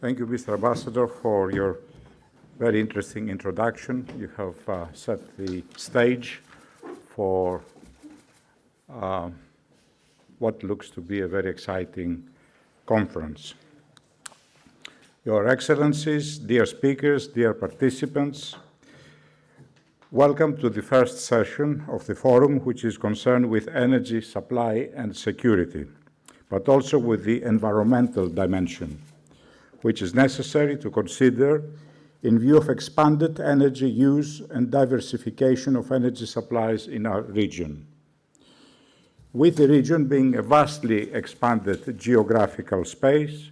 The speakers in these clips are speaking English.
Thank you, Mr. Ambassador, for your very interesting introduction. You have set the stage for what looks to be a very exciting conference. Your Excellencies, dear speakers, dear participants, welcome to the first session of the forum, which is concerned with energy supply and security, but also with the environmental dimension, which is necessary to consider in view of expanded energy use and diversification of energy supplies in our region. With the region being a vastly expanded geographical space,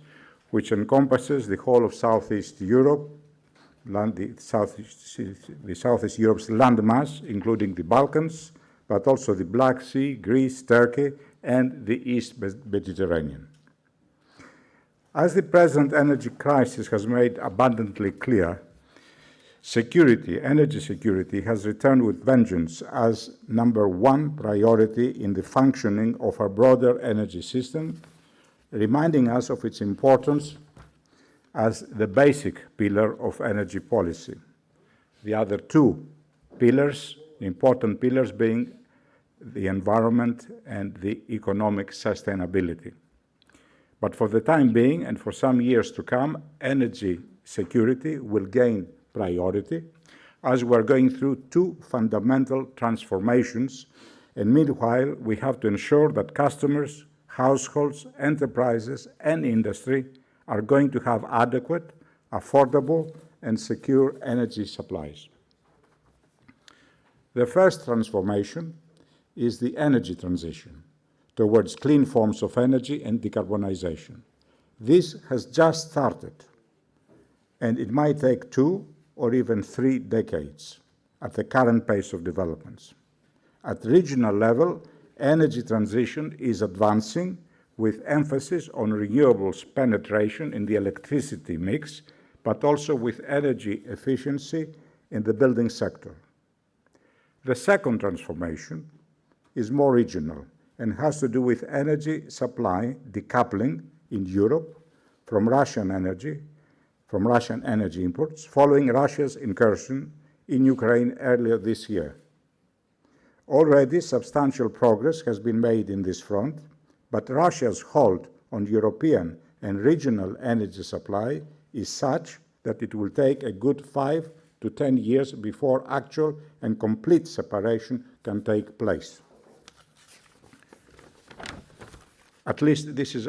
which encompasses the whole of Southeast Europe, Southeast Europe's landmass, including the Balkans, but also the Black Sea, Greece, Turkey, and the East Mediterranean. As the present energy crisis has made abundantly clear, energy security has returned with vengeance as number one priority in the functioning of our broader energy system, reminding us of its importance as the basic pillar of energy policy. The other two pillars, important pillars, being the environment and the economic sustainability. But for the time being, and for some years to come, energy security will gain priority as we're going through two fundamental transformations, and meanwhile, we have to ensure that customers, households, enterprises, and industry are going to have adequate, affordable, and secure energy supplies. The first transformation is the energy transition towards clean forms of energy and decarbonization. This has just started, and it might take 2 or even 3 decades at the current pace of developments. At regional level, energy transition is advancing with emphasis on renewables penetration in the electricity mix, but also with energy efficiency in the building sector. The second transformation is more regional and has to do with energy supply decoupling in Europe from Russian energy imports following Russia's incursion in Ukraine earlier this year. Already substantial progress has been made in this front, but Russia's hold on European and regional energy supply is such that it will take a good 5 to 10 years before actual and complete separation can take place. At least this is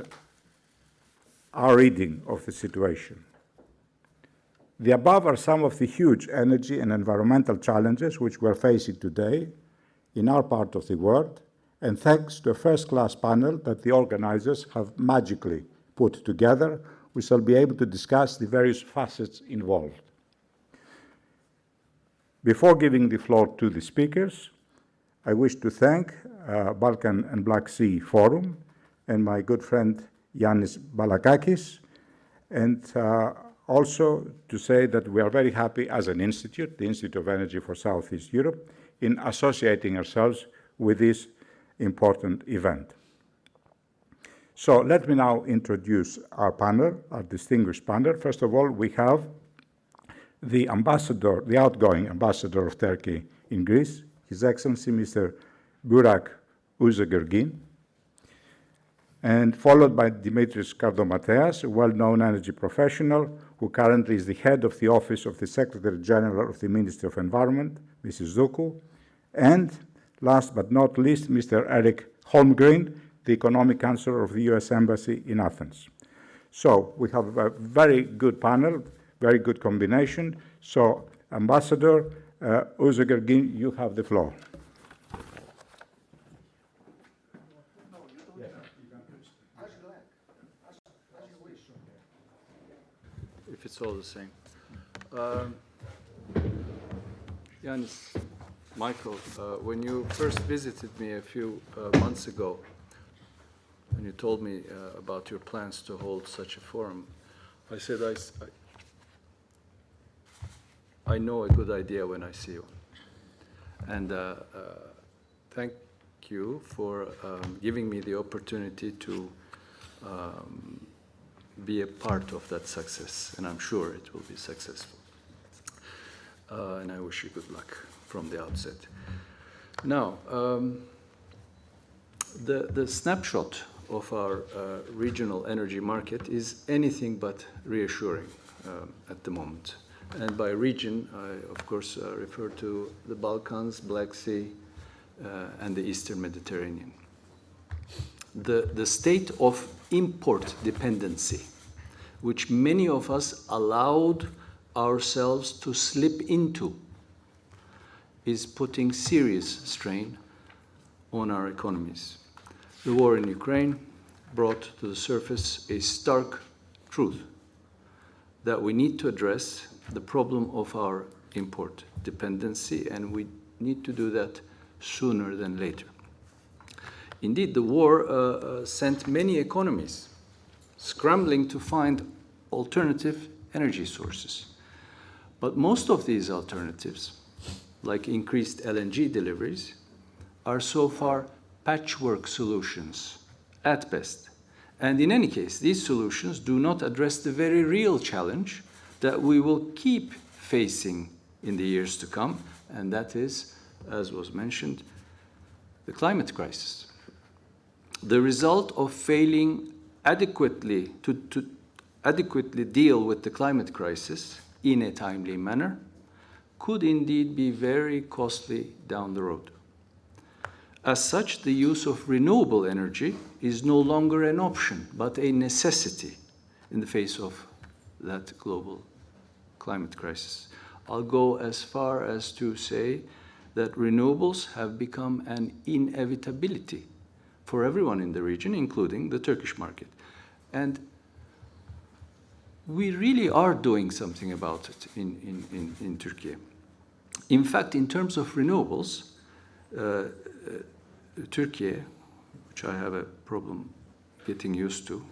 our reading of the situation. The above are some of the huge energy and environmental challenges which we're facing today in our part of the world, and thanks to a first-class panel that the organizers have magically put together, we shall be able to discuss the various facets involved. Before giving the floor to the speakers, I wish to thank Balkans and Black Sea Forum and my good friend Yannis Balakakis, and also to say that we are very happy as an institute, the Institute of Energy for Southeast Europe, in associating ourselves with this important event. So let me now introduce our panel, our distinguished panel. First of all, we have the ambassador, the outgoing ambassador of Turkey in Greece, His Excellency Mr. Burak Özügergin, and followed by Dimitris Kardomateas, a well-known energy professional who currently is the head of the Office of the Secretary General of the Ministry of Environment, Mrs. Zuku, and last but not least, Mr. Erik Holmgren, the Economic Counselor of the US Embassy in Athens. So we have a very good panel, very good combination. So Ambassador Özügergin, you have the floor. If it's all the same. Yannis, Michael, when you first visited me a few months ago, when you told me about your plans to hold such a forum, I said I know a good idea when I see one. And thank you for giving me the opportunity to be a part of that success, and I'm sure it will be successful. And I wish you good luck from the outset. Now, the snapshot of our regional energy market is anything but reassuring at the moment. And by region, I, of course, refer to the Balkans, Black Sea, and the Eastern Mediterranean. The state of import dependency, which many of us allowed ourselves to slip into, is putting serious strain on our economies. The war in Ukraine brought to the surface a stark truth that we need to address the problem of our import dependency, and we need to do that sooner than later. Indeed, the war sent many economies scrambling to find alternative energy sources. But most of these alternatives, like increased LNG deliveries, are so far patchwork solutions at best. And in any case, these solutions do not address the very real challenge that we will keep facing in the years to come, and that is, as was mentioned, the climate crisis. The result of failing adequately to adequately deal with the climate crisis in a timely manner could indeed be very costly down the road. As such, the use of renewable energy is no longer an option, but a necessity in the face of that global climate crisis. I'll go as far as to say that renewables have become an inevitability for everyone in the region, including the Turkish market. And we really are doing something about it in Turkey. In fact, in terms of renewables, Turkey, which I have a problem getting used to,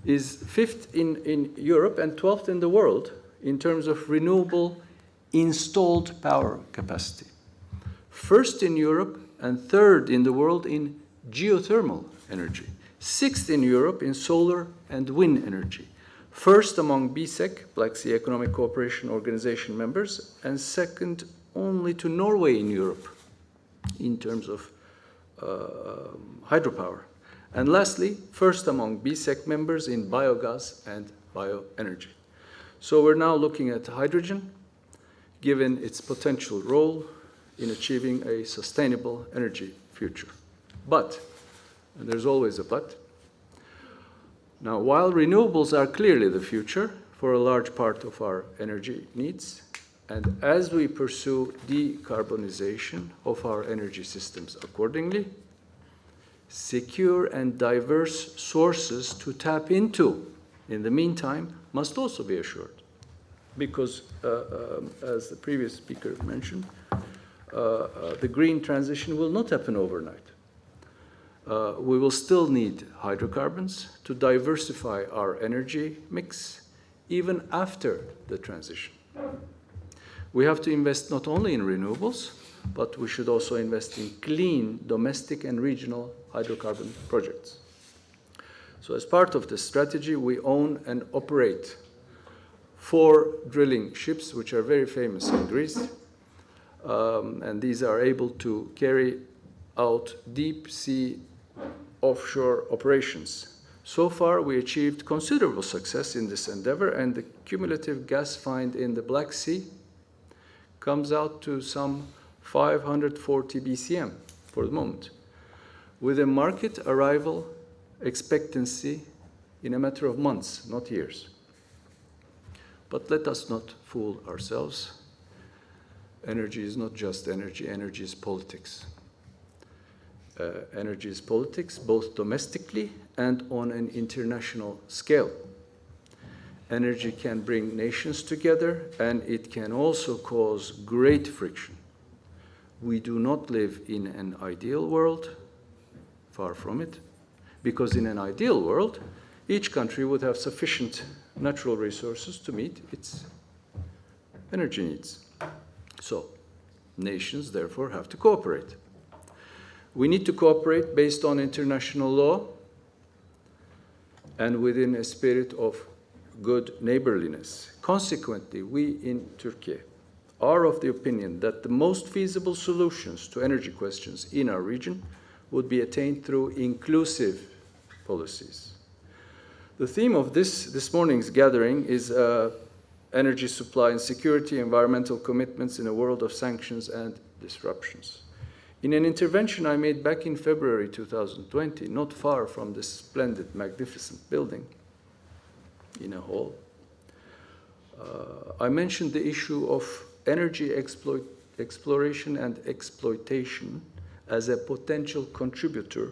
is 5th in Europe and 12th in the world in terms of renewable installed power capacity. 1st in Europe and 3rd in the world in geothermal energy. 6th in Europe in solar and wind energy. 1st among BSEC, Black Sea Economic Cooperation Organization members, and 2nd only to Norway in Europe in terms of hydropower. And lastly, 1st among BSEC members in biogas and bioenergy. So we're now looking at hydrogen, given its potential role in achieving a sustainable energy future. But, and there's always a but, now while renewables are clearly the future for a large part of our energy needs, and as we pursue decarbonization of our energy systems accordingly, secure and diverse sources to tap into in the meantime must also be assured. Because, as the previous speaker mentioned, the green transition will not happen overnight. We will still need hydrocarbons to diversify our energy mix even after the transition. We have to invest not only in renewables, but we should also invest in clean domestic and regional hydrocarbon projects. So as part of this strategy, we own and operate 4 drilling ships, which are very famous in Greece. And these are able to carry out deep sea offshore operations. So far, we achieved considerable success in this endeavor, and the cumulative gas find in the Black Sea comes out to some 540 BCM for the moment, with a market arrival expectancy in a matter of months, not years. But let us not fool ourselves. Energy is not just energy, energy is politics. Energy is politics, both domestically and on an international scale. Energy can bring nations together, and it can also cause great friction. We do not live in an ideal world, far from it, because in an ideal world, each country would have sufficient natural resources to meet its energy needs. So, nations therefore have to cooperate. We need to cooperate based on international law and within a spirit of good neighborliness. Consequently, we in Turkey are of the opinion that the most feasible solutions to energy questions in our region would be attained through inclusive policies. The theme of this morning's gathering is energy supply and security, environmental commitments in a world of sanctions and disruptions. In an intervention I made back in February 2020, not far from this splendid, magnificent building, in a hall, I mentioned the issue of energy exploration and exploitation as a potential contributor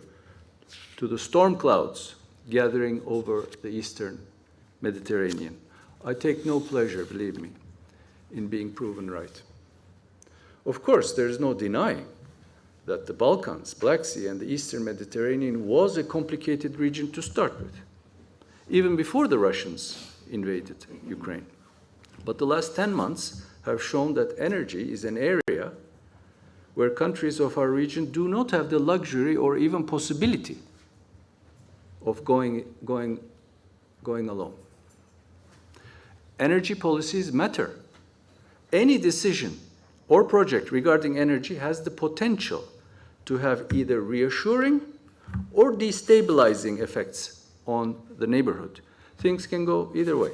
to the storm clouds gathering over the eastern Mediterranean. I take no pleasure, believe me, in being proven right. Of course, there is no denying that the Balkans, Black Sea, and the eastern Mediterranean was a complicated region to start with, even before the Russians invaded Ukraine. But the last 10 months have shown that energy is an area where countries of our region do not have the luxury or even possibility of going alone. Energy policies matter. Any decision or project regarding energy has the potential to have either reassuring or destabilizing effects on the neighborhood. Things can go either way.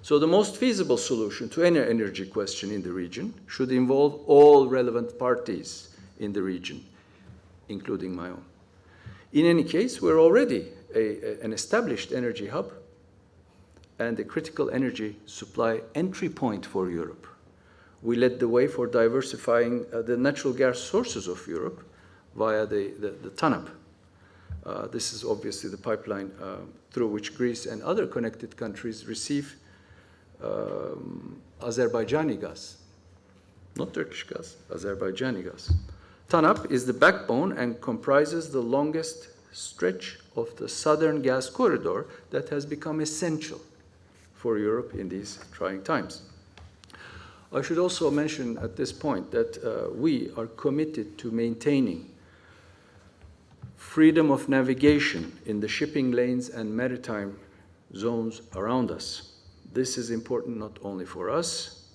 So the most feasible solution to any energy question in the region should involve all relevant parties in the region, including my own. In any case, we're already an established energy hub and a critical energy supply entry point for Europe. We led the way for diversifying the natural gas sources of Europe via the TANAP. This is obviously the pipeline through which Greece and other connected countries receive Azerbaijani gas, not Turkish gas, Azerbaijani gas. TANAP is the backbone and comprises the longest stretch of the southern gas corridor that has become essential for Europe in these trying times. I should also mention at this point that we are committed to maintaining freedom of navigation in the shipping lanes and maritime zones around us. This is important not only for us,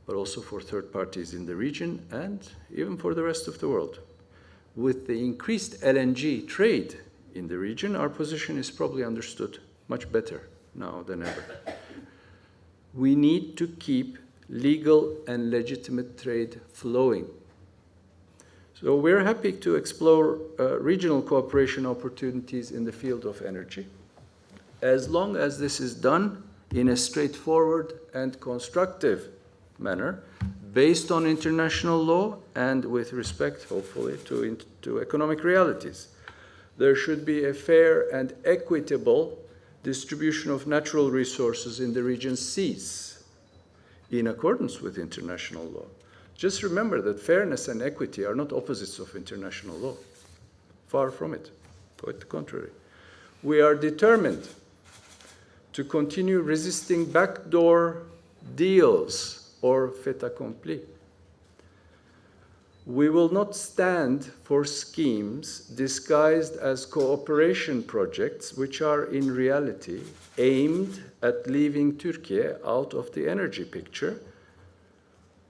but also for third parties in the region and even for the rest of the world. With the increased LNG trade in the region, our position is probably understood much better now than ever. We need to keep legal and legitimate trade flowing. So we're happy to explore regional cooperation opportunities in the field of energy, as long as this is done in a straightforward and constructive manner, based on international law and with respect, hopefully, to economic realities. There should be a fair and equitable distribution of natural resources in the region's seas, in accordance with international law. Just remember that fairness and equity are not opposites of international law. Far from it, quite the contrary. We are determined to continue resisting backdoor deals or fait accompli. We will not stand for schemes disguised as cooperation projects, which are in reality aimed at leaving Turkey out of the energy picture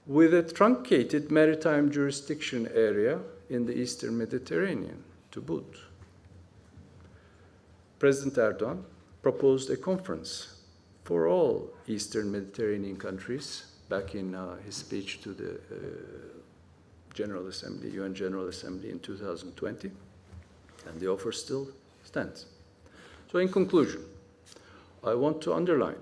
with a truncated maritime jurisdiction area in the eastern Mediterranean to boot. President Erdogan proposed a conference for all eastern Mediterranean countries back in his speech to the General Assembly, UN General Assembly in 2020, and the offer still stands. So in conclusion, I want to underline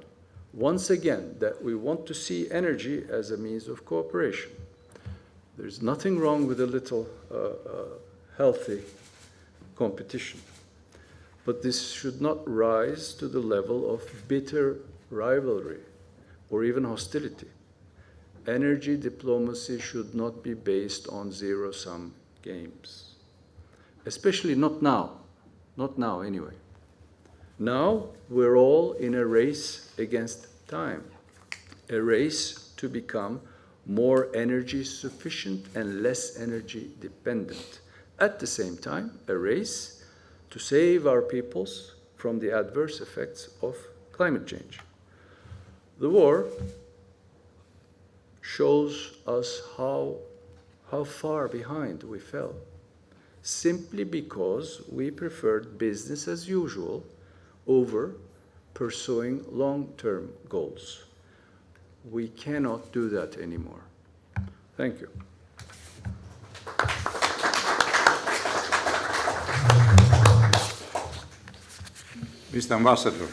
once again that we want to see energy as a means of cooperation. There's nothing wrong with a little healthy competition, but this should not rise to the level of bitter rivalry or even hostility. Energy diplomacy should not be based on zero-sum games, especially not now anyway. Now we're all in a race against time, a race to become more energy sufficient and less energy dependent. At the same time, a race to save our peoples from the adverse effects of climate change. The war shows us how far behind we fell, simply because we preferred business as usual over pursuing long-term goals. We cannot do that anymore. Thank you. Mr. Ambassador,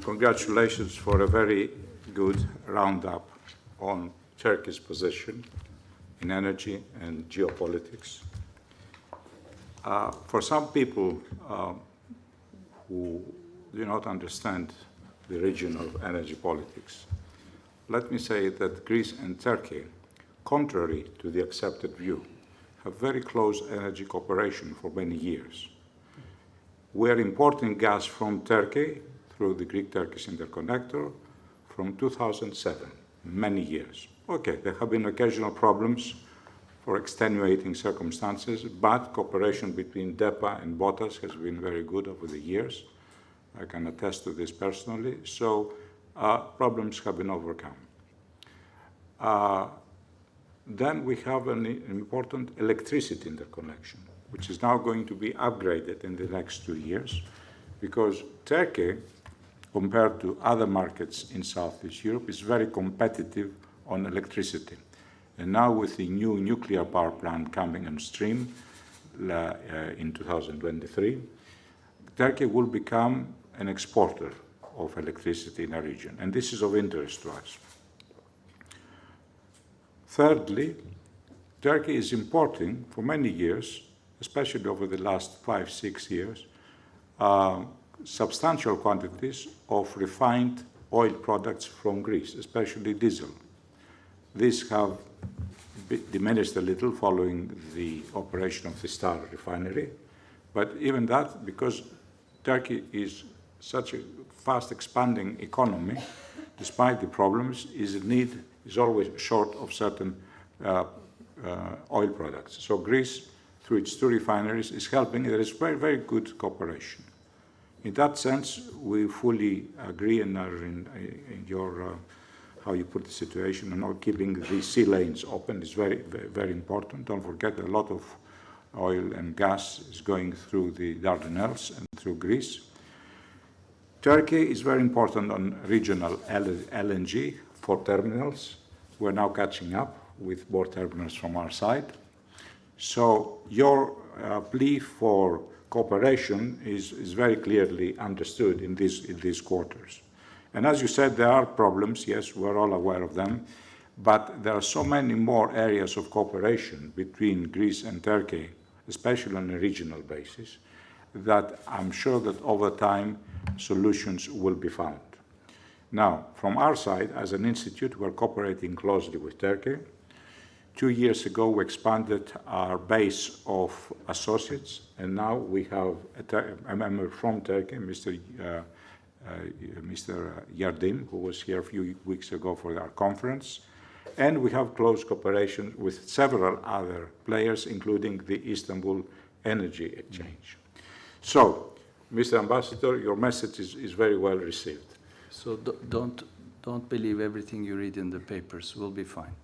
congratulations for a very good roundup on Turkey's position in energy and geopolitics. For some people who do not understand the regional energy politics, let me say that Greece and Turkey, contrary to the accepted view, have very close energy cooperation for many years. We are importing gas from Turkey through the Greek-Turkish interconnector from 2007, many years. Okay, there have been occasional problems for extenuating circumstances, but cooperation between DEPA and BOTAS has been very good over the years. I can attest to this personally. So problems have been overcome. Then we have an important electricity interconnection, which is now going to be upgraded in the next 2 years, because Turkey, compared to other markets in Southeast Europe, is very competitive on electricity. And now with the new nuclear power plant coming on stream in 2023, Turkey will become an exporter of electricity in our region, and this is of interest to us. Thirdly, Turkey is importing for many years, especially over the last 5-6 years, substantial quantities of refined oil products from Greece, especially diesel. These have diminished a little following the operation of the Star refinery, but even that, because Turkey is such a fast expanding economy, despite the problems, is always short of certain oil products. So Greece, through its 2 refineries, is helping. There is very, very good cooperation. In that sense, we fully agree and are in your how you put the situation, and keeping the sea lanes open is very, very, very important. Don't forget a lot of oil and gas is going through the Dardanelles and through Greece. Turkey is very important on regional LNG for terminals. We're now catching up with more terminals from our side. So your plea for cooperation is very clearly understood in these quarters. And as you said, there are problems. Yes, we're all aware of them. But there are so many more areas of cooperation between Greece and Turkey, especially on a regional basis, that I'm sure that over time solutions will be found. Now, from our side, as an institute, we're cooperating closely with Turkey. 2 years ago, we expanded our base of associates, and now we have a member from Turkey, Mr. Yardim, who was here a few weeks ago for our conference. And we have close cooperation with several other players, including the Istanbul Energy Exchange. So, Mr. Ambassador, your message is very well received. So don't believe everything you read in the papers. We'll be fine.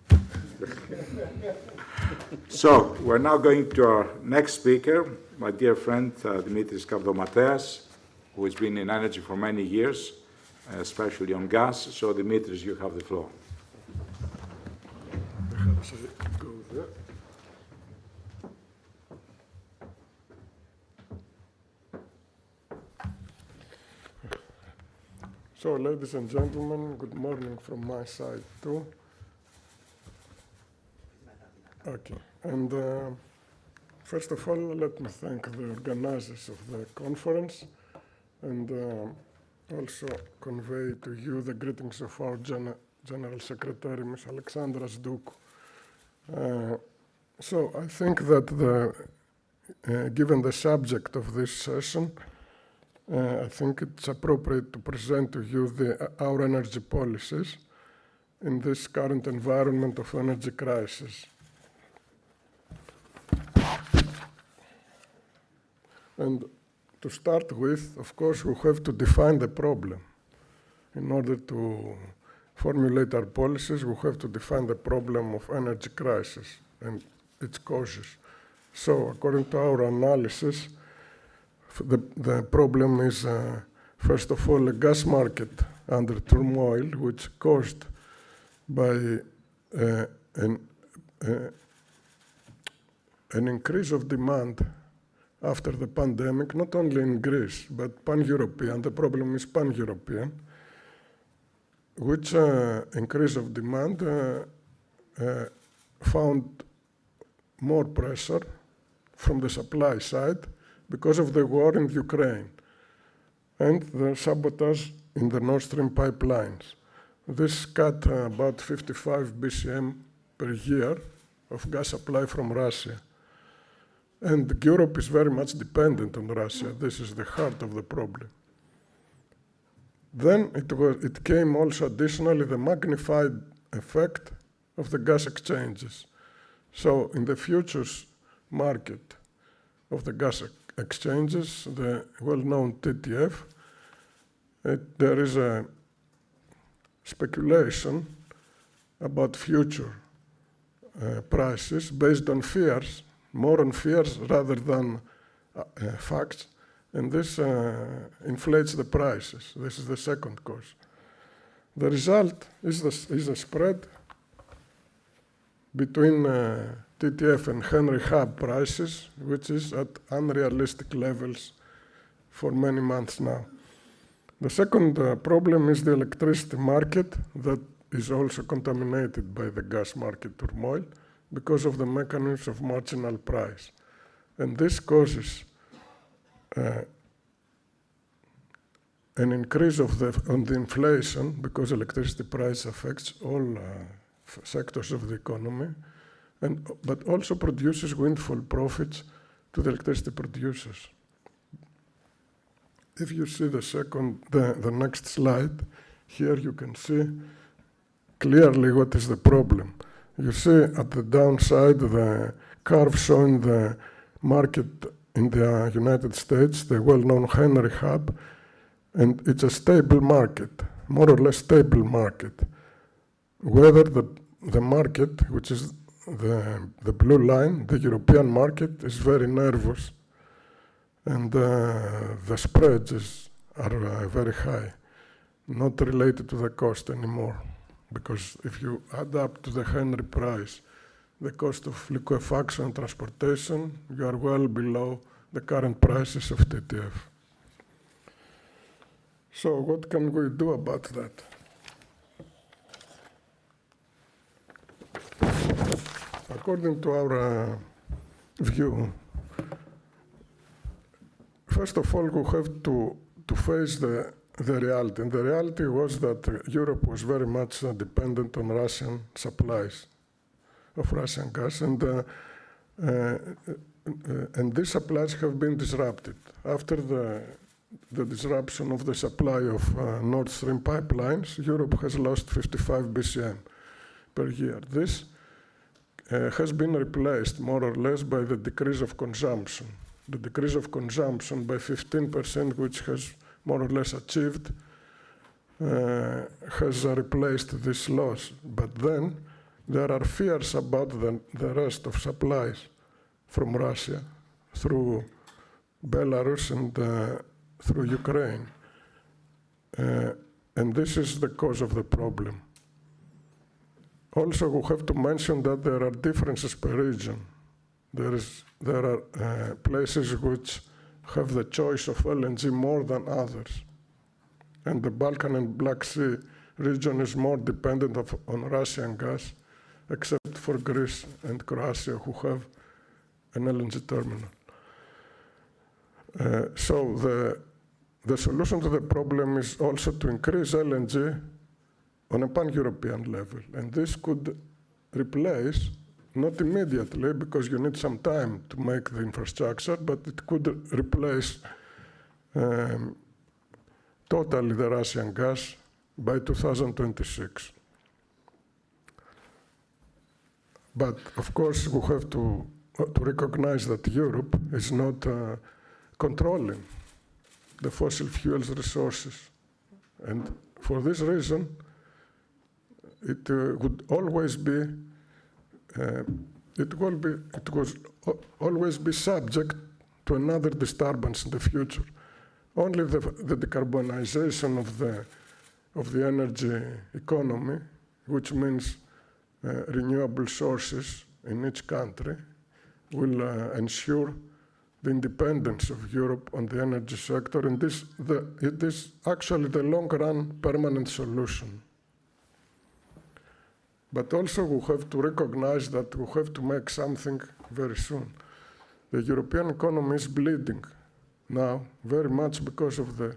So, we're now going to our next speaker, my dear friend Dimitris Kardomateas, who has been in energy for many years, especially on gas. So, Dimitris, you have the floor. So, ladies and gentlemen, good morning from my side too. Okay, and first of all, let me thank the organizers of the conference and also convey to you the greetings of our General Secretary, Ms. Alexandra Sdoukou. So I think that given the subject of this session, I think it's appropriate to present to you our energy policies in this current environment of energy crisis. And to start with, of course, we have to define the problem. In order to formulate our policies, we have to define the problem of energy crisis and its causes. So, according to our analysis, the problem is, first of all, a gas market under turmoil, which caused by an increase of demand after the pandemic, not only in Greece, but pan-European. The problem is pan-European, which increase of demand found more pressure from the supply side because of the war in Ukraine and the sabotage in the Nord Stream pipelines. This cut about 55 BCM per year of gas supply from Russia. And Europe is very much dependent on Russia. This is the heart of the problem. Then it came also additionally the magnified effect of the gas exchanges. So in the futures market of the gas exchanges, the well-known TTF, there is a speculation about future prices based on fears, more on fears rather than facts, and this inflates the prices. This is the second cause. The result is a spread between TTF and Henry Hub prices, which is at unrealistic levels for many months now. The second problem is the electricity market that is also contaminated by the gas market turmoil because of the mechanism of marginal price. And this causes an increase on the inflation because electricity price affects all sectors of the economy, but also produces windfall profits to the electricity producers. If you see the next slide, here you can see clearly what is the problem. You see at the downside the curve showing the market in the United States, the well-known Henry Hub, and it's a stable market, more or less stable market. Whether the market, which is the blue line, the European market, is very nervous, and the spreads are very high, not related to the cost anymore. Because if you add up to the Henry price the cost of liquefaction and transportation, you are well below the current prices of TTF. So what can we do about that? According to our view, first of all, we have to face the reality. And the reality was that Europe was very much dependent on Russian supplies of Russian gas, and these supplies have been disrupted. After the disruption of the supply of Nord Stream pipelines, Europe has lost 55 BCM per year. This has been replaced more or less by the decrease of consumption. The decrease of consumption by 15%, which has more or less achieved, has replaced this loss. But then there are fears about the rest of supplies from Russia through Belarus and through Ukraine. And this is the cause of the problem. Also, we have to mention that there are differences per region. There are places which have the choice of LNG more than others. And the Balkan and Black Sea region is more dependent on Russian gas, except for Greece and Croatia, who have an LNG terminal. So the solution to the problem is also to increase LNG on a pan-European level. And this could replace, not immediately, because you need some time to make the infrastructure, but it could replace totally the Russian gas by 2026. But of course, we have to recognize that Europe is not controlling the fossil fuels resources. And for this reason, it would always be, it was always be subject to another disturbance in the future. Only the decarbonization of the energy economy, which means renewable sources in each country, will ensure the independence of Europe on the energy sector, and it is actually the long-run permanent solution. But also we have to recognize that we have to make something very soon. The European economy is bleeding now very much because of the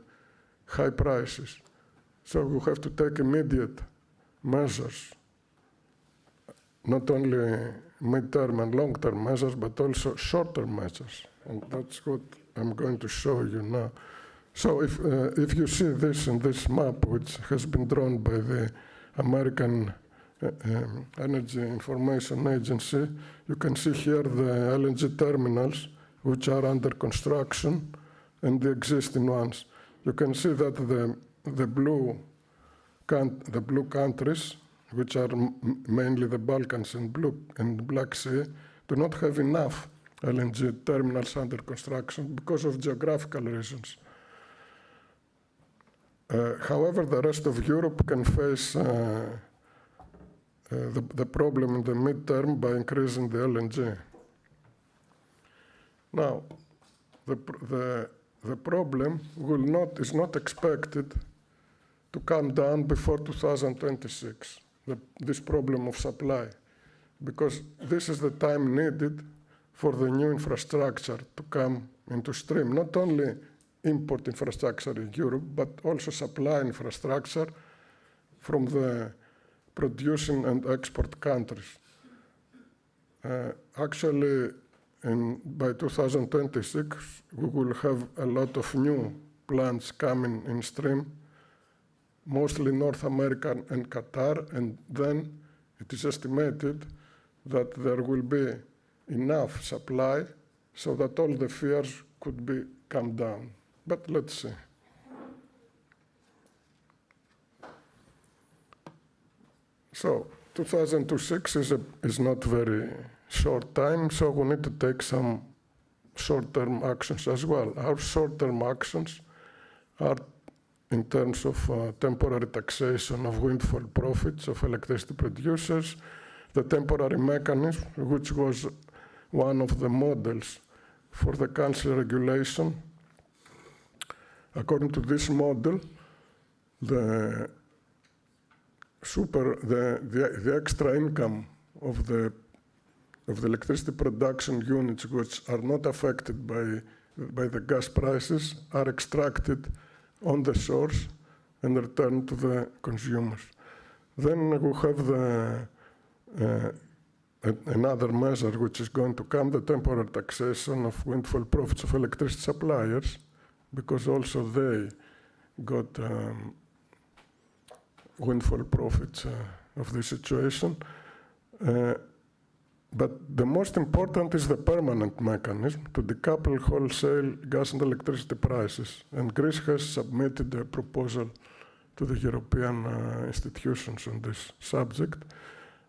high prices. So we have to take immediate measures, not only mid-term and long-term measures, but also short-term measures. And that's what I'm going to show you now. So if you see this in this map, which has been drawn by the American Energy Information Agency, you can see here the LNG terminals, which are under construction, and the existing ones. You can see that the blue countries, which are mainly the Balkans and Black Sea, do not have enough LNG terminals under construction because of geographical reasons. However, the rest of Europe can face the problem in the midterm by increasing the LNG. Now, the problem is not expected to come down before 2026, this problem of supply, because this is the time needed for the new infrastructure to come into stream, not only import infrastructure in Europe, but also supply infrastructure from the producing and export countries. Actually, by 2026, we will have a lot of new plants coming in stream, mostly North America and Qatar, and then it is estimated that there will be enough supply so that all the fears could come down. But let's see. So 2026 is not very short time, so we need to take some short-term actions as well. Our short-term actions are in terms of temporary taxation of windfall profits of electricity producers, the temporary mechanism, which was one of the models for the council regulation. According to this model, the extra income of the electricity production units which are not affected by the gas prices are extracted on the source and returned to the consumers. Then we have another measure which is going to come, the temporary taxation of windfall profits of electricity suppliers, because also they got windfall profits of this situation. But the most important is the permanent mechanism to decouple wholesale gas and electricity prices. And Greece has submitted a proposal to the European institutions on this subject.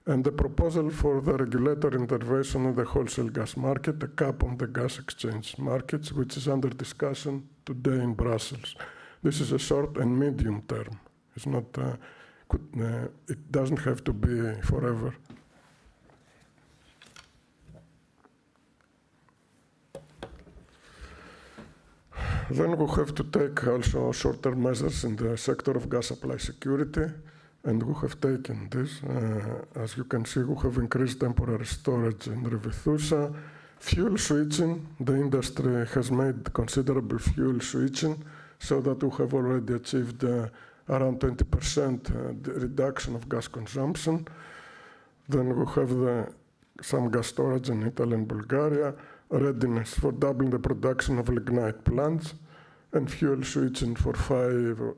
And the proposal for the regulatory intervention in the wholesale gas market, a cap on the gas exchange markets, which is under discussion today in Brussels. This is a short and medium term. It's not, it doesn't have to be forever. Then we have to take also short-term measures in the sector of gas supply security, and we have taken this. As you can see, we have increased temporary storage in Revithousa. Fuel switching, the industry has made considerable fuel switching, so that we have already achieved around 20% reduction of gas consumption. Then we have some gas storage in Italy and Bulgaria, readiness for doubling the production of lignite plants, and fuel switching for 5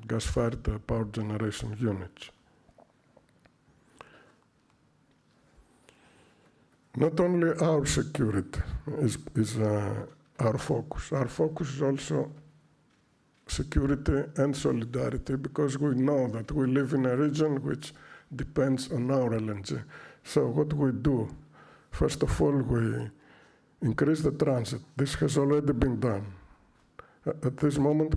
gas-fired power generation units. Not only our security is our focus. Our focus is also security and solidarity, because we know that we live in a region which depends on our LNG. So what we do, first of all, we increase the transit. This has already been done. At this moment,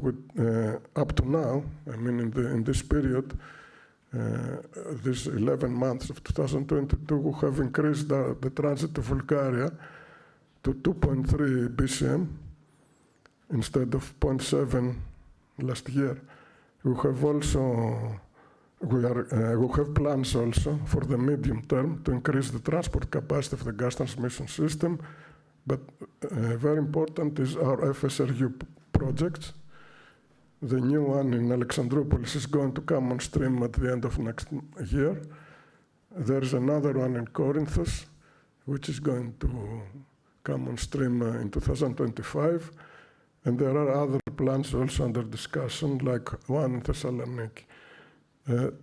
up to now, I mean in this period, these 11 months of 2022, we have increased the transit to Bulgaria to 2.3 BCM instead of 0.7 last year. We have also, we have plans also for the medium term to increase the transport capacity of the gas transmission system, but very important is our FSRU projects. The new one in Alexandroupolis is going to come on stream at the end of next year. There's another one in Corinthos, which is going to come on stream in 2025. And there are other plans also under discussion, like one in Thessaloniki.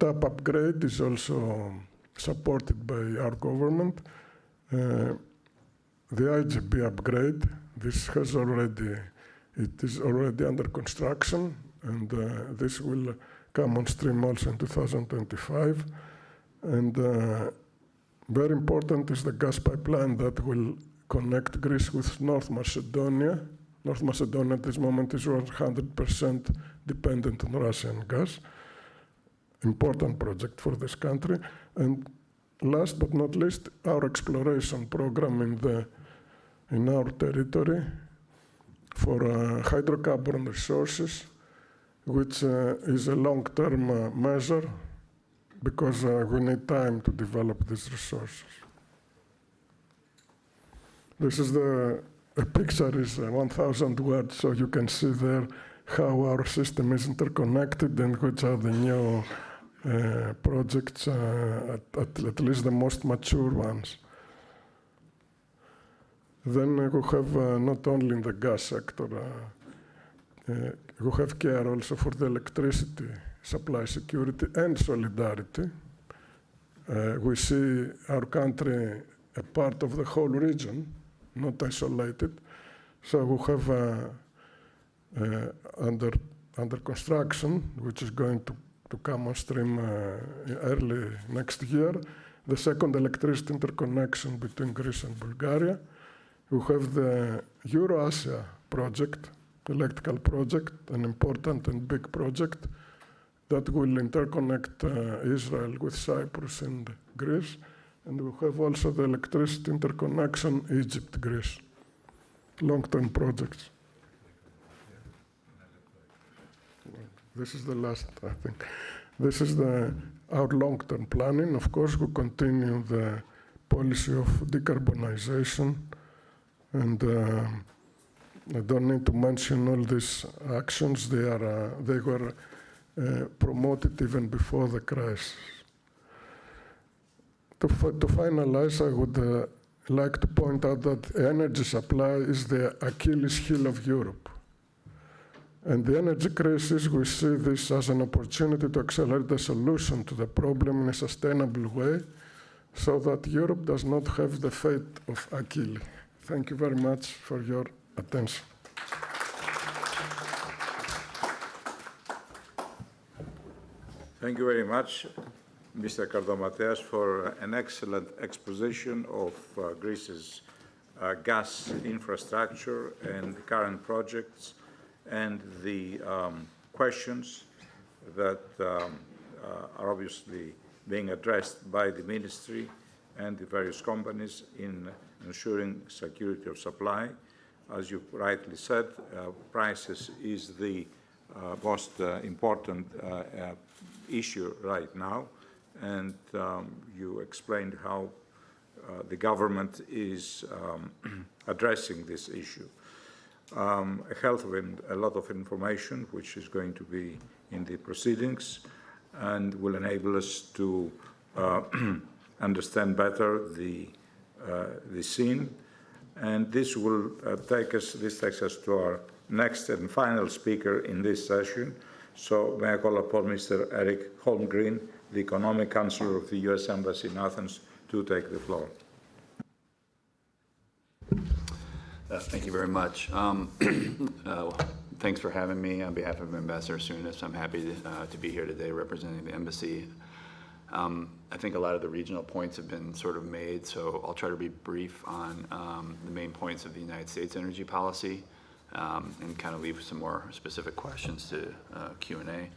TAP upgrade is also supported by our government. The IGB upgrade, it is already under construction, and this will come on stream also in 2025. And very important is the gas pipeline that will connect Greece with North Macedonia. North Macedonia at this moment is 100% dependent on Russian gas. Important project for this country. And last but not least, our exploration program in our territory for hydrocarbon resources, which is a long-term measure, because we need time to develop these resources. This is a picture is 1,000 words, so you can see there how our system is interconnected and which are the new projects, at least the most mature ones. Then we have not only in the gas sector, we have care also for the electricity supply security and solidarity. We see our country a part of the whole region, not isolated. So we have under construction, which is going to come on stream early next year, the second electricity interconnection between Greece and Bulgaria. We have the Euro-Asia project, electrical project, an important and big project that will interconnect Israel with Cyprus and Greece. And we have also the electricity interconnection Egypt-Greece, long-term projects. This is the last, I think. This is our long-term planning. Of course, we continue the policy of decarbonization, and I don't need to mention all these actions. They were promoted even before the crisis. To finalize, I would like to point out that energy supply is the Achilles heel of Europe. And the energy crisis, we see this as an opportunity to accelerate the solution to the problem in a sustainable way, so that Europe does not have the fate of Achilles. Thank you very much for your attention. Thank you very much, Mr. Kardomateas, for an excellent exposition of Greece's gas infrastructure and current projects, and the questions that are obviously being addressed by the ministry and the various companies in ensuring security of supply. As you rightly said, prices is the most important issue right now, and you explained how the government is addressing this issue. A lot of information which is going to be in the proceedings and will enable us to understand better the scene. And this will takes us to our next and final speaker in this session. So may I call upon Mr. Erik Holmgren, the Economic Counselor of the U.S. Embassy in Athens, to take the floor. Thank you very much. Thanks for having me. On behalf of Ambassador Sunis, I'm happy to be here today representing the embassy. I think a lot of the regional points have been sort of made, so I'll try to be brief on the main points of the United States energy policy and kind of leave some more specific questions to Q&A.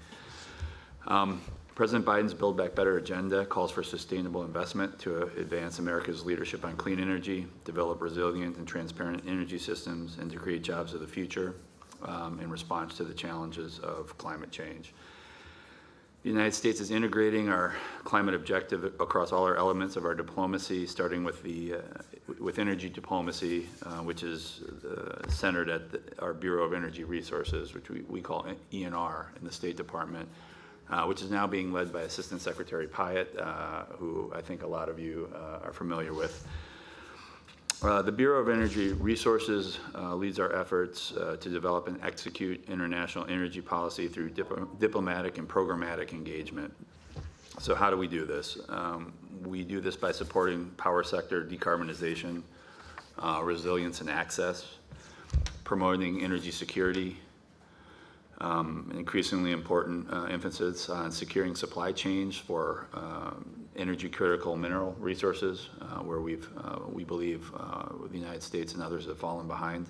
President Biden's Build Back Better agenda calls for sustainable investment to advance America's leadership on clean energy, develop resilient and transparent energy systems, and to create jobs of the future in response to the challenges of climate change. The United States is integrating our climate objective across all our elements of our diplomacy, starting with with energy diplomacy, which is centered at our Bureau of Energy Resources, which we call ENR in the State Department, which is now being led by Assistant Secretary Pyatt, who I think a lot of you are familiar with. The Bureau of Energy Resources leads our efforts to develop and execute international energy policy through diplomatic and programmatic engagement. So how do we do this? We do this by supporting power sector decarbonization, resilience and access, promoting energy security, an increasingly important emphasis on securing supply chains for energy critical mineral resources, where we believe the United States and others have fallen behind,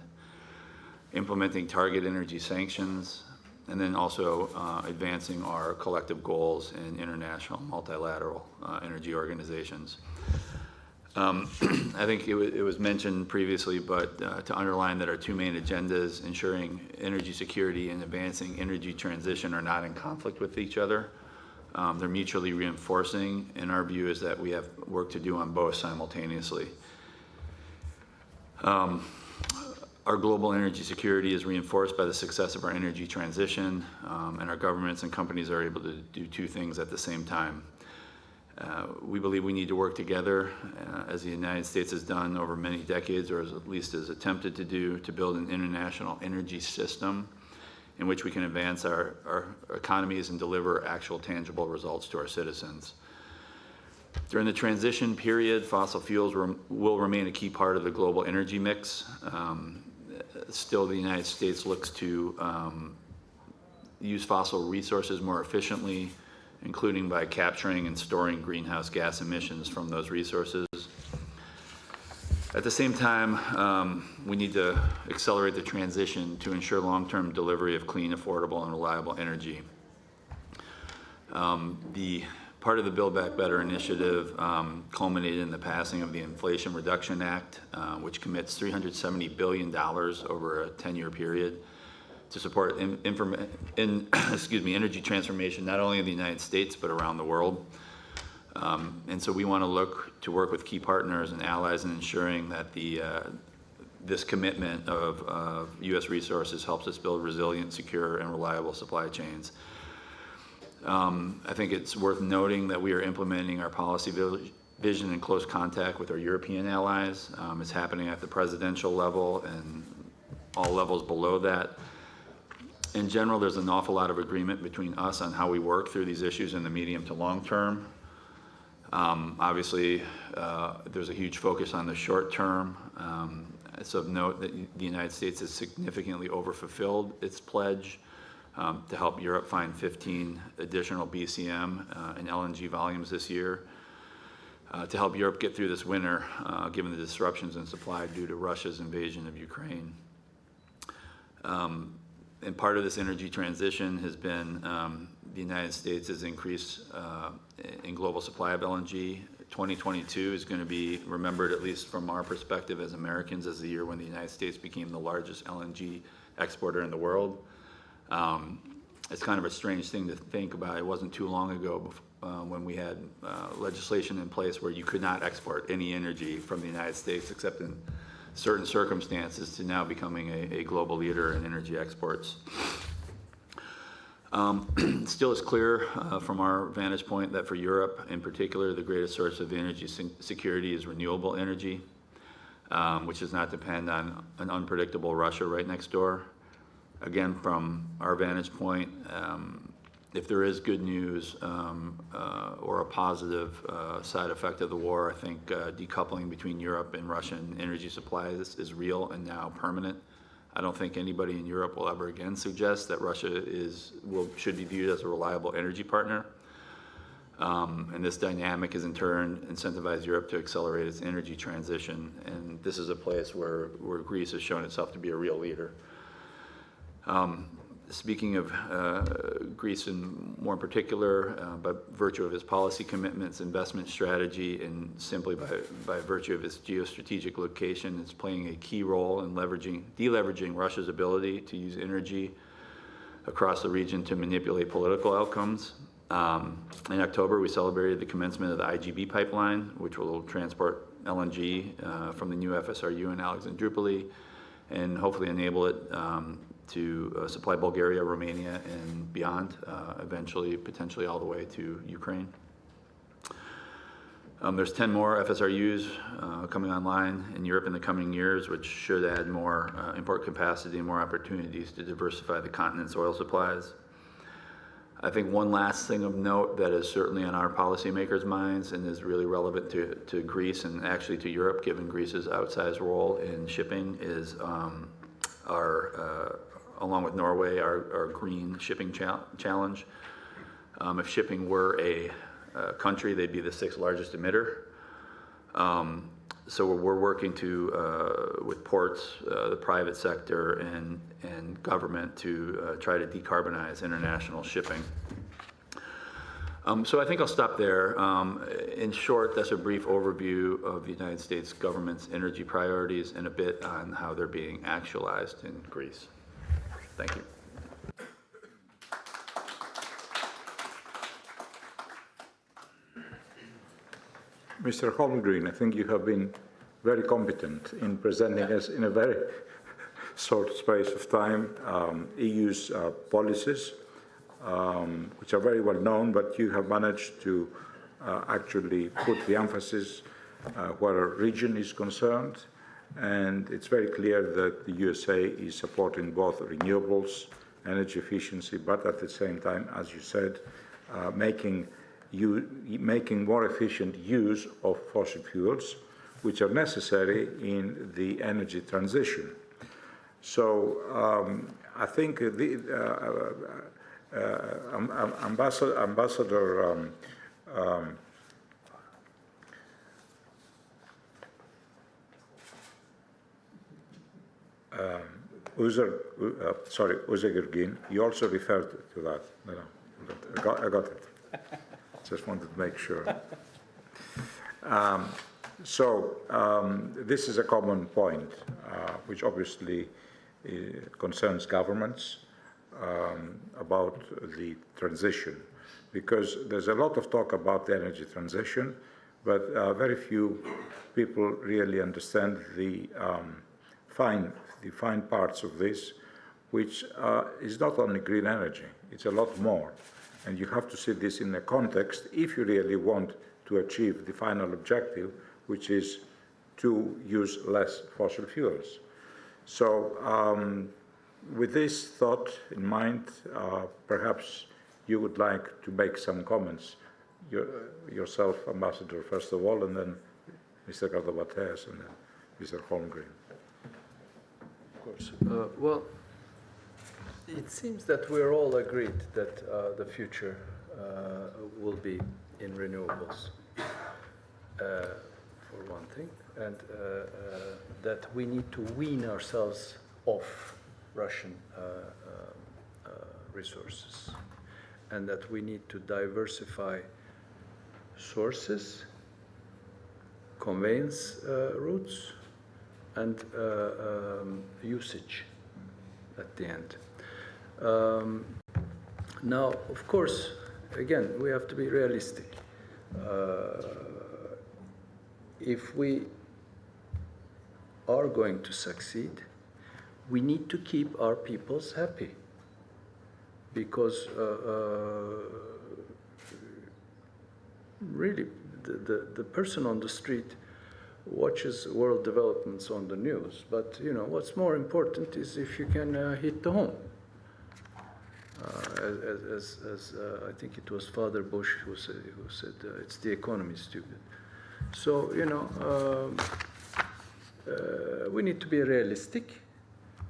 implementing target energy sanctions, and then also advancing our collective goals in international multilateral energy organizations. I think it was mentioned previously, but to underline that our two main agendas, ensuring energy security and advancing energy transition, are not in conflict with each other. They're mutually reinforcing, and our view is that we have work to do on both simultaneously. Our global energy security is reinforced by the success of our energy transition, and our governments and companies are able to do two things at the same time. We believe we need to work together, as the United States has done over many decades, or at least has attempted to do, to build an international energy system in which we can advance our economies and deliver actual tangible results to our citizens. During the transition period, fossil fuels will remain a key part of the global energy mix. Still, the United States looks to use fossil resources more efficiently, including by capturing and storing greenhouse gas emissions from those resources. At the same time, we need to accelerate the transition to ensure long-term delivery of clean, affordable, and reliable energy. The part of the Build Back Better initiative culminated in the passing of the Inflation Reduction Act, which commits $370 billion over a 10-year period to support energy transformation, not only in the United States, but around the world. And so we want to look to work with key partners and allies in ensuring that this commitment of U.S. resources helps us build resilient, secure, and reliable supply chains. I think it's worth noting that we are implementing our policy vision in close contact with our European allies. It's happening at the presidential level and all levels below that. In general, there's an awful lot of agreement between us on how we work through these issues in the medium to long term. Obviously, there's a huge focus on the short term. It's of note that the United States has significantly overfulfilled its pledge to help Europe find 15 additional BCM in LNG volumes this year, to help Europe get through this winter, given the disruptions in supply due to Russia's invasion of Ukraine. And part of this energy transition has been the United States has increased in global supply of LNG. 2022 is going to be remembered, at least from our perspective as Americans, as the year when the United States became the largest LNG exporter in the world. It's kind of a strange thing to think about. It wasn't too long ago when we had legislation in place where you could not export any energy from the United States except in certain circumstances, to now becoming a global leader in energy exports. Still, it's clear from our vantage point that for Europe in particular, the greatest source of energy security is renewable energy, which does not depend on an unpredictable Russia right next door. Again, from our vantage point, if there is good news or a positive side effect of the war, I think decoupling between Europe and Russian energy supplies is real and now permanent. I don't think anybody in Europe will ever again suggest that Russia should be viewed as a reliable energy partner. And this dynamic has in turn incentivized Europe to accelerate its energy transition. And this is a place where Greece has shown itself to be a real leader. Speaking of Greece and more in particular, by virtue of its policy commitments, investment strategy, and simply by virtue of its geostrategic location, it's playing a key role in deleveraging Russia's ability to use energy across the region to manipulate political outcomes. In October, we celebrated the commencement of the IGB pipeline, which will transport LNG from the new FSRU in Alexandroupoli and hopefully enable it to supply Bulgaria, Romania, and beyond, eventually, potentially all the way to Ukraine. There's 10 more FSRUs coming online in Europe in the coming years, which should add more import capacity and more opportunities to diversify the continent's oil supplies. I think one last thing of note that is certainly on our policymakers' minds and is really relevant to Greece and actually to Europe, given Greece's outsized role in shipping, is along with Norway, our green shipping challenge. If shipping were a country, they'd be the 6th largest emitter. So we're working with ports, the private sector, and government to try to decarbonize international shipping. So I think I'll stop there. In short, that's a brief overview of the United States government's energy priorities and a bit on how they're being actualized in Greece. Thank you. Mr. Holmgren, I think you have been very competent in presenting us in a very short space of time EU's policies, which are very well known, but you have managed to actually put the emphasis where a region is concerned. And it's very clear that the USA is supporting both renewables, energy efficiency, but at the same time, as you said, making more efficient use of fossil fuels, which are necessary in the energy transition. So I think Ambassador Özügergin, you also referred to that. No, I got it. Just wanted to make sure. This is a common point, which obviously concerns governments about the transition, because there's a lot of talk about the energy transition, but very few people really understand the fine parts of this, which is not only green energy, it's a lot more. And you have to see this in a context if you really want to achieve the final objective, which is to use less fossil fuels. So with this thought in mind, perhaps you would like to make some comments yourself, Ambassador, first of all, and then Mr. Kardomateas, and then Mr. Holmgren. Of course. Well, it seems that we're all agreed that the future will be in renewables, for one thing, and that we need to wean ourselves off Russian resources, and that we need to diversify sources, conveyance routes, and usage at the end. Now, of course, again, we have to be realistic. If we are going to succeed, we need to keep our peoples happy, because really the person on the street watches world developments on the news, but what's more important is if you can hit the home. As I think it was Father Bush who said it's the economy, stupid. So, you know, we need to be realistic.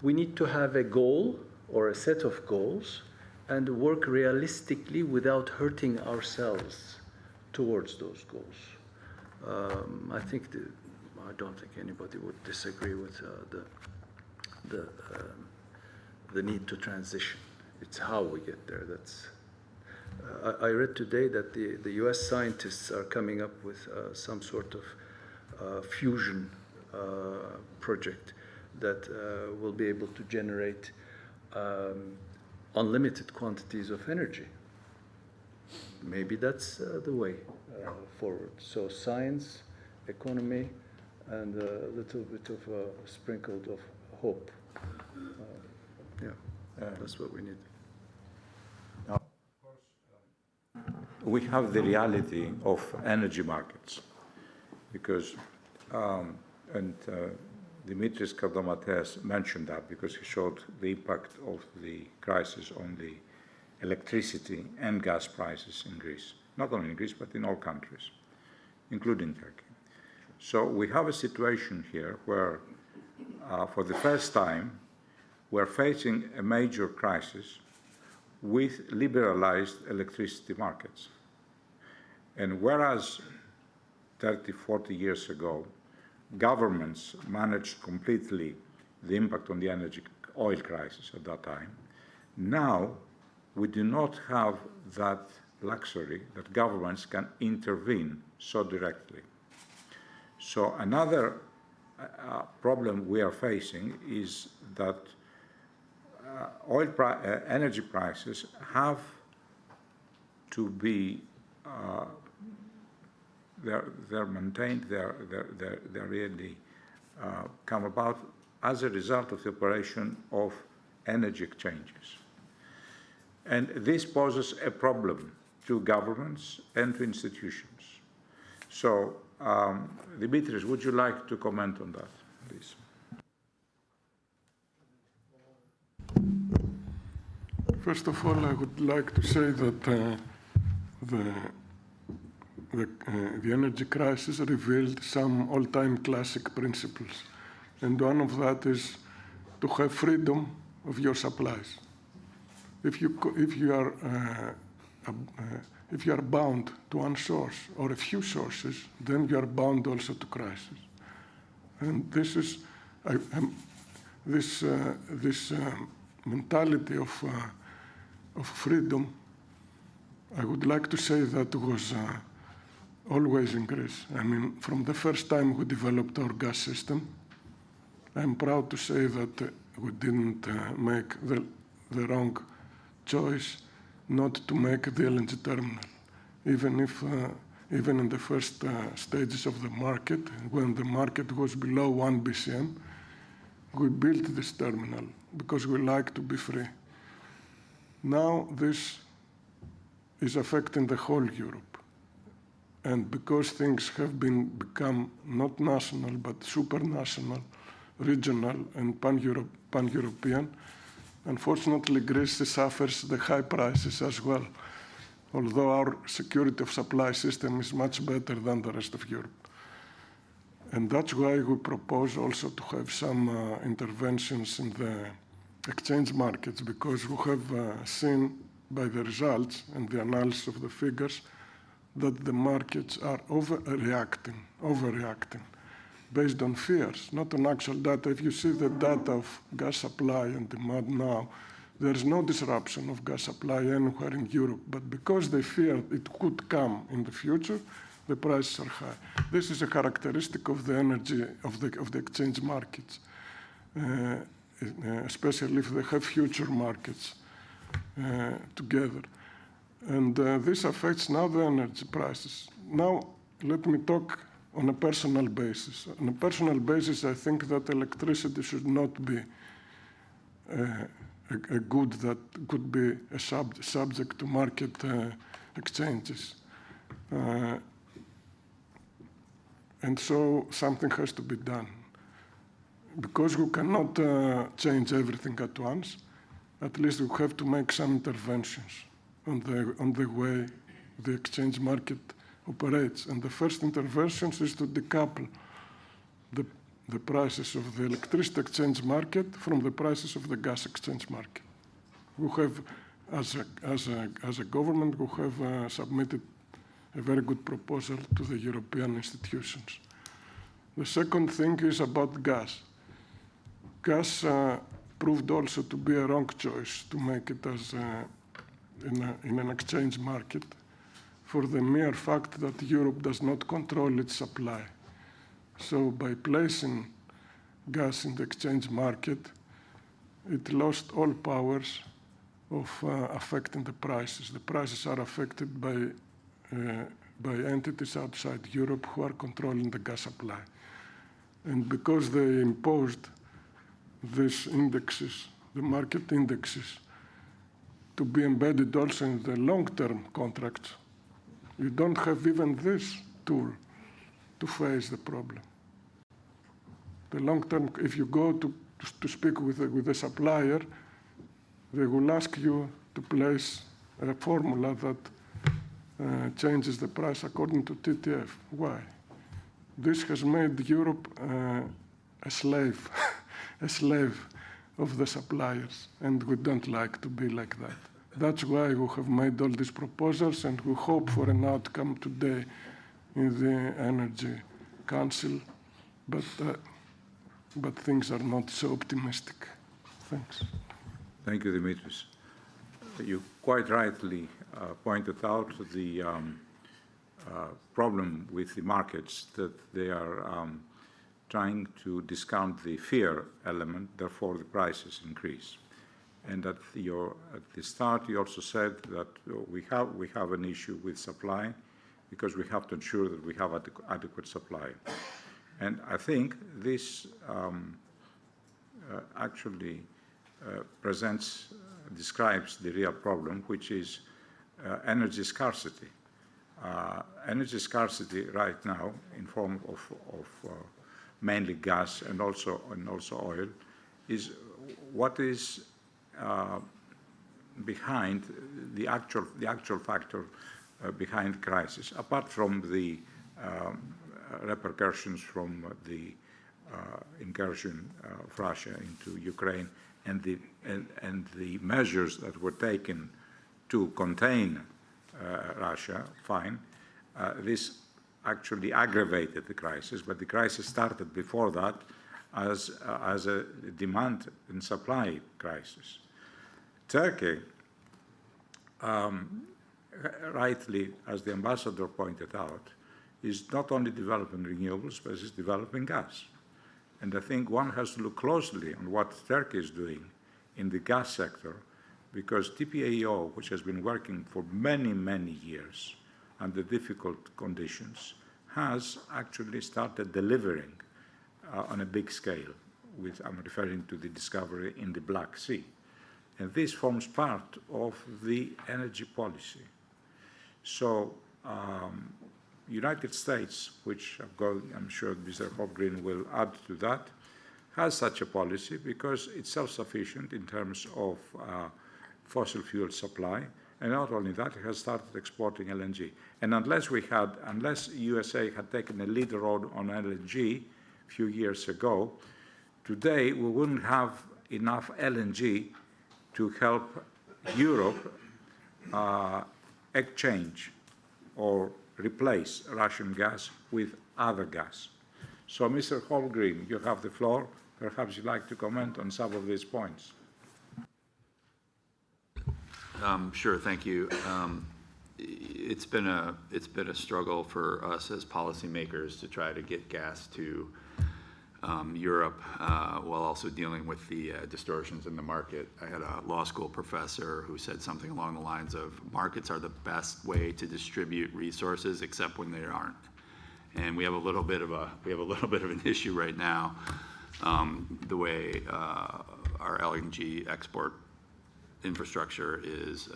We need to have a goal or a set of goals and work realistically without hurting ourselves towards those goals. I don't think anybody would disagree with the need to transition. It's how we get there. That's. I read today that the U.S. scientists are coming up with some sort of fusion project that will be able to generate unlimited quantities of energy. Maybe that's the way forward. So science, economy, and a little bit of sprinkled of hope. That's what we need. We have the reality of energy markets because, Dimitris Kardomateas mentioned that because he showed the impact of the crisis on the electricity and gas prices in Greece, not only in Greece, but in all countries, including Turkey. So we have a situation here where, for the first time, we're facing a major crisis with liberalized electricity markets. And whereas 30, 40 years ago, governments managed completely the impact on the oil crisis at that time, now we do not have that luxury that governments can intervene so directly. So another problem we are facing is that energy prices have to be they're maintained, they're really come about as a result of the operation of energy exchanges. And this poses a problem to governments and to institutions. So, Dimitris, would you like to comment on that, please? First of all, I would like to say that the energy crisis revealed some all-time classic principles, and one of that is to have freedom of your supplies. If you are bound to one source or a few sources, then you are bound also to crisis. And this is this mentality of freedom. I would like to say that was always in Greece. I mean, from the first time we developed our gas system, I'm proud to say that we didn't make the wrong choice not to make the LNG terminal. Even in the first stages of the market, when the market was below 1 BCM, we built this terminal because we like to be free. Now this is affecting the whole Europe. And because things have become not national, but supranational, regional, and pan-European, unfortunately, Greece suffers the high prices as well, although our security of supply system is much better than the rest of Europe. And that's why we propose also to have some interventions in the exchange markets, because we have seen by the results and the analysis of the figures that the markets are overreacting based on fears, not on actual data. If you see the data of gas supply and demand now, there is no disruption of gas supply anywhere in Europe, but because they fear it could come in the future, the prices are high. This is a characteristic of the energy of the exchange markets, especially if they have future markets together. And this affects now the energy prices. Now, let me talk on a personal basis. On a personal basis, I think that electricity should not be a good that could be a subject to market exchanges. And so something has to be done. Because we cannot change everything at once, at least we have to make some interventions on the way the exchange market operates. And the first interventions is to decouple the prices of the electricity exchange market from the prices of the gas exchange market. We have, as a government, we have submitted a very good proposal to the European institutions. The second thing is about gas. Gas proved also to be a wrong choice to make it as in an exchange market for the mere fact that Europe does not control its supply. So by placing gas in the exchange market, it lost all powers of affecting the prices. The prices are affected by entities outside Europe who are controlling the gas supply. And because they imposed these indexes, the market indexes, to be embedded also in the long-term contracts, you don't have even this tool to face the problem. The long-term, if you go to speak with the supplier, they will ask you to place a formula that changes the price according to TTF. Why? This has made Europe a slave, a slave of the suppliers, and we don't like to be like that. That's why we have made all these proposals, and we hope for an outcome today in the Energy Council, but things are not so optimistic. Thanks. Thank you, Dimitris. You quite rightly pointed out the problem with the markets, that they are trying to discount the fear element, therefore the prices increase. And at the start, you also said that we have an issue with supply because we have to ensure that we have adequate supply. And I think this actually describes the real problem, which is energy scarcity. Energy scarcity right now, in form of mainly gas and also oil, is what is behind the actual factor behind the crisis, apart from the repercussions from the incursion of Russia into Ukraine and the measures that were taken to contain Russia. Fine, this actually aggravated the crisis, but the crisis started before that as a demand and supply crisis. Turkey, rightly, as the ambassador pointed out, is not only developing renewables, but is developing gas. And I think one has to look closely on what Turkey is doing in the gas sector, because TPAO, which has been working for many, many years under difficult conditions, has actually started delivering on a big scale. I'm referring to the discovery in the Black Sea. And this forms part of the energy policy. So United States, which I'm sure Mr. Holmgren will add to that, has such a policy because it's self-sufficient in terms of fossil fuel supply, and not only that, it has started exporting LNG. And unless USA had taken a lead role on LNG a few years ago, today we wouldn't have enough LNG to help Europe exchange or replace Russian gas with other gas. So, Mr. Holmgren, you have the floor. Perhaps you'd like to comment on some of these points. Sure, thank you. It's been a struggle for us as policymakers to try to get gas to Europe while also dealing with the distortions in the market. I had a law school professor who said something along the lines of markets are the best way to distribute resources, except when they aren't. And we have a little bit of an issue right now, the way our LNG export infrastructure is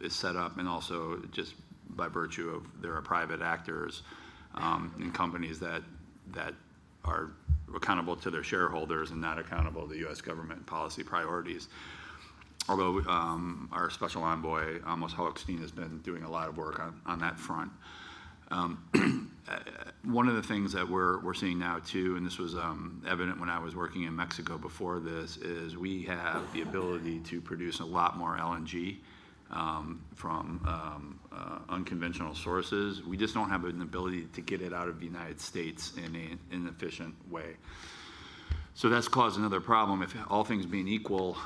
set up, and also just by virtue of there are private actors and companies that are accountable to their shareholders and not accountable to the U.S. government policy priorities. Although our special envoy, Amos Hochstein, has been doing a lot of work on that front. One of the things that we're seeing now too, and this was evident when I was working in Mexico before this, is we have the ability to produce a lot more LNG from unconventional sources. We just don't have an ability to get it out of the United States in an efficient way. So that's caused another problem. If all things being equal,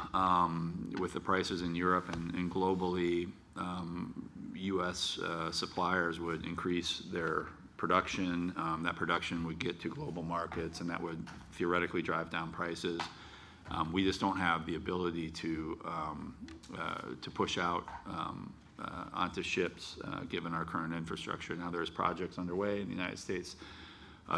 with the prices in Europe and globally, U.S. suppliers would increase their production. That production would get to global markets, and that would theoretically drive down prices. We just don't have the ability to push out onto ships, given our current infrastructure. Now there's projects underway in the United States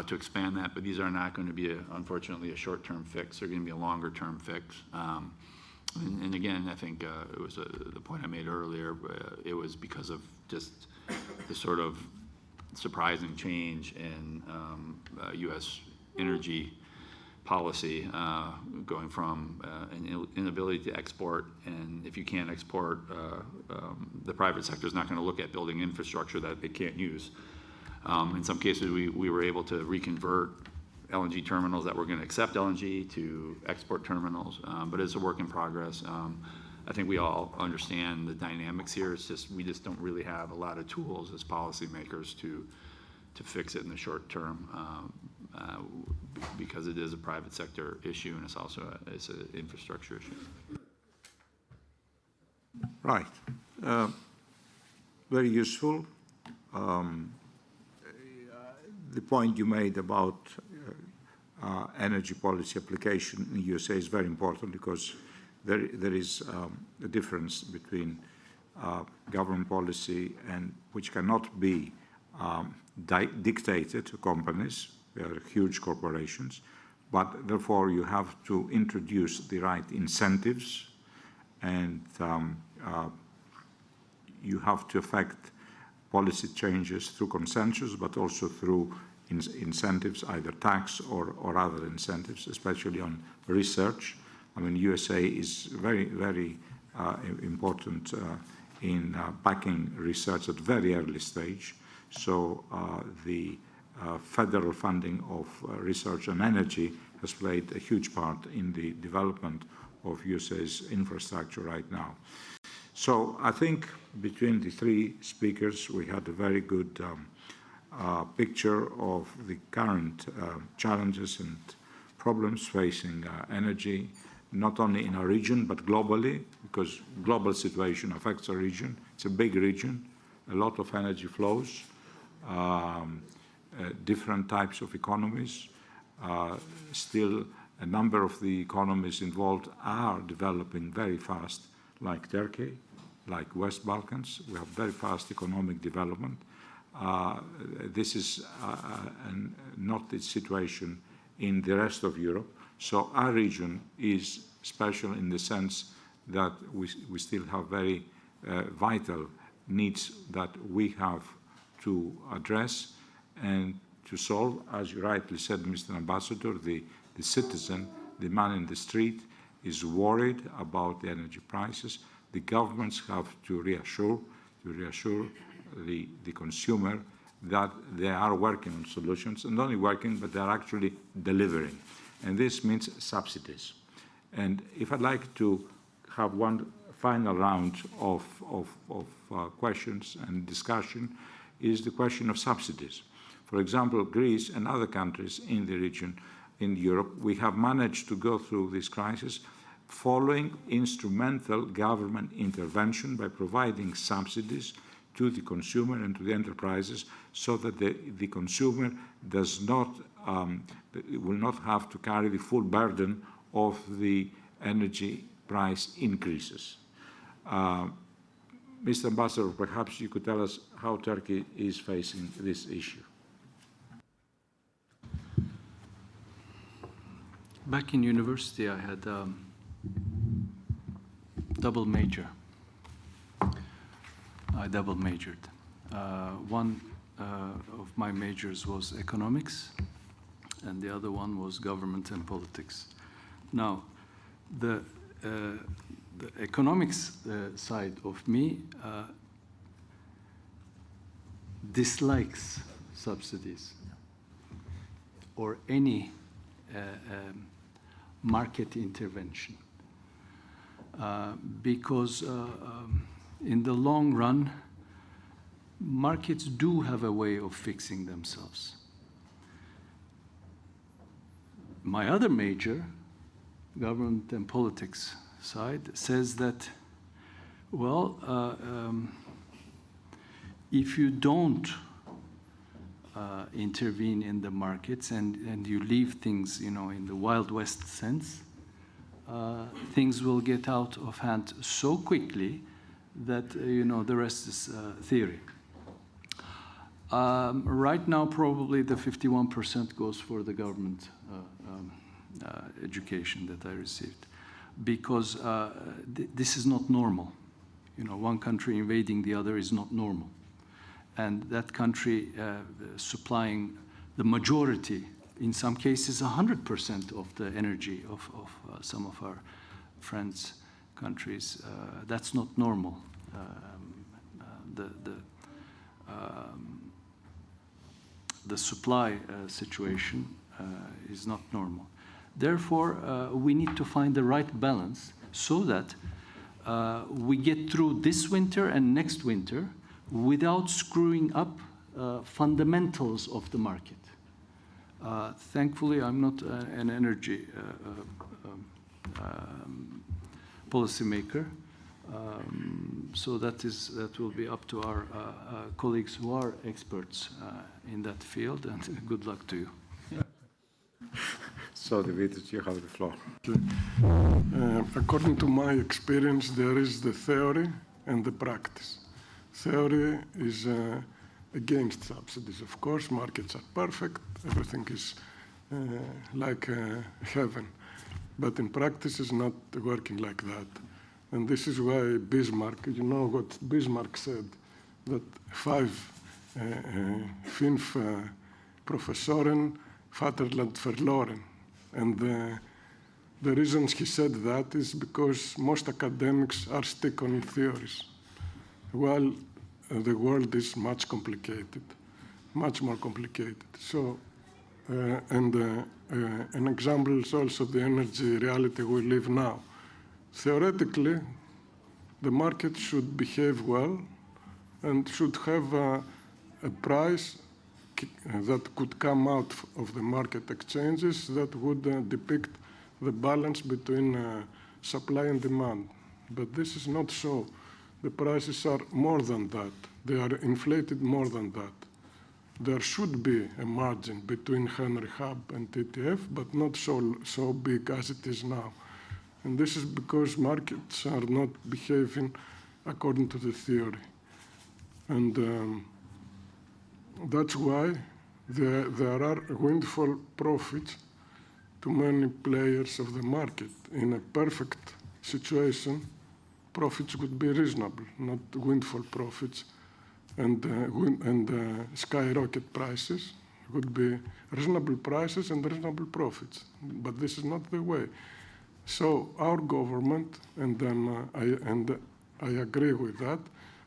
to expand that, but these are not going to be, unfortunately, a short-term fix. They're going to be a longer-term fix. And again, I think it was the point I made earlier. It was because of just the sort of surprising change in U.S. energy policy, going from an inability to export, and if you can't export, the private sector is not going to look at building infrastructure that they can't use. In some cases, we were able to reconvert LNG terminals that were going to accept LNG to export terminals, but it's a work in progress. I think we all understand the dynamics here. It's just we just don't really have a lot of tools as policymakers to fix it in the short term, because it is a private sector issue and it's also it's an infrastructure issue. Right. Very useful. The point you made about energy policy application in the USA is very important, because there is a difference between government policy and which cannot be dictated to companies. They are huge corporations, but therefore you have to introduce the right incentives, and you have to affect policy changes through consensus, but also through incentives, either tax or other incentives, especially on research. I mean, USA is very, very important in backing research at very early stage. So the federal funding of research on energy has played a huge part in the development of USA's infrastructure right now. So I think between the three speakers, we had a very good picture of the current challenges and problems facing energy, not only in our region, but globally, because global situation affects our region. It's a big region, a lot of energy flows, different types of economies. Still, a number of the economies involved are developing very fast, like Turkey, like West Balkans. We have very fast economic development. This is not the situation in the rest of Europe. So our region is special in the sense that we still have very vital needs that we have to address and to solve. As you rightly said, Mr. Ambassador, the citizen, the man in the street, is worried about the energy prices. The governments have to reassure the consumer that they are working on solutions, and not only working, but they are actually delivering. And this means subsidies. And if I'd like to have one final round of questions and discussion, is the question of subsidies. For example, Greece and other countries in the region, in Europe, we have managed to go through this crisis following instrumental government intervention by providing subsidies to the consumer and to the enterprises, so that the consumer does not, will not have to carry the full burden of the energy price increases. Mr. Ambassador, perhaps you could tell us how Turkey is facing this issue. Back in university, I had double major. I double majored. One of my majors was economics, and the other one was government and politics. Now, the economics side of me dislikes subsidies or any market intervention because in the long run, markets do have a way of fixing themselves. My other major, government and politics side, says that, well, if you don't intervene in the markets and you leave things, you know, in the Wild West sense, things will get out of hand so quickly that, you know, the rest is theory. Right now, probably the 51% goes for the government education that I received, because this is not normal. You know, one country invading the other is not normal. And that country supplying the majority, in some cases 100% of the energy of some of our friends' countries, that's not normal. The supply situation is not normal. Therefore, we need to find the right balance so that we get through this winter and next winter without screwing up fundamentals of the market. Thankfully, I'm not an energy policymaker, so that will be up to our colleagues who are experts in that field, and good luck to you. So, Dimitris, you have the floor. According to my experience, there is the theory and the practice. Theory is against subsidies. Of course, markets are perfect. Everything is like heaven. But in practice, it's not working like that. And this is why Bismarck, you know what Bismarck said, that 5 Professoren Vaterland verloren. And the reasons he said that is because most academics are stuck on theories, while the world is much complicated, much more complicated. So, an example is also the energy reality we live now. Theoretically, the market should behave well and should have a price that could come out of the market exchanges that would depict the balance between supply and demand. But this is not so. The prices are more than that. They are inflated more than that. There should be a margin between Henry Hub and TTF, but not so big as it is now. And this is because markets are not behaving according to the theory. And that's why there are windfall profits to many players of the market. In a perfect situation, profits would be reasonable, not windfall profits. And skyrocket prices would be reasonable prices and reasonable profits. But this is not the way. So our government, and I agree with that,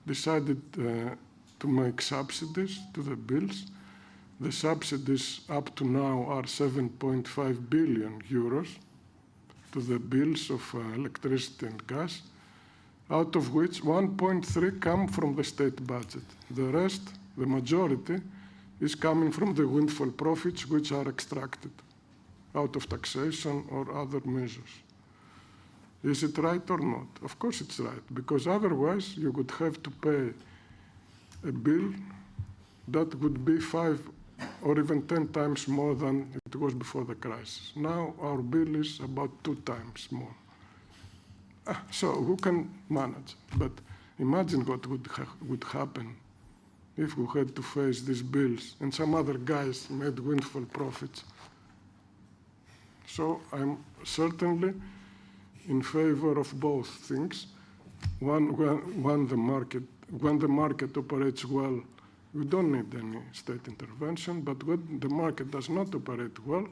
decided to make subsidies to the bills. The subsidies up to now are 7.5 billion euros to the bills of electricity and gas, out of which 1.3 come from the state budget. The rest, the majority, is coming from the windfall profits which are extracted out of taxation or other measures. Is it right or not? Of course it's right, because otherwise you would have to pay a bill that would be 5 or even 10 times more than it was before the crisis. Now our bill is about 2 times more. So who can manage? But imagine what would happen if we had to face these bills and some other guys made windfall profits. So I'm certainly in favor of both things. When the market operates well We don't need any state intervention, but when the market does not operate well,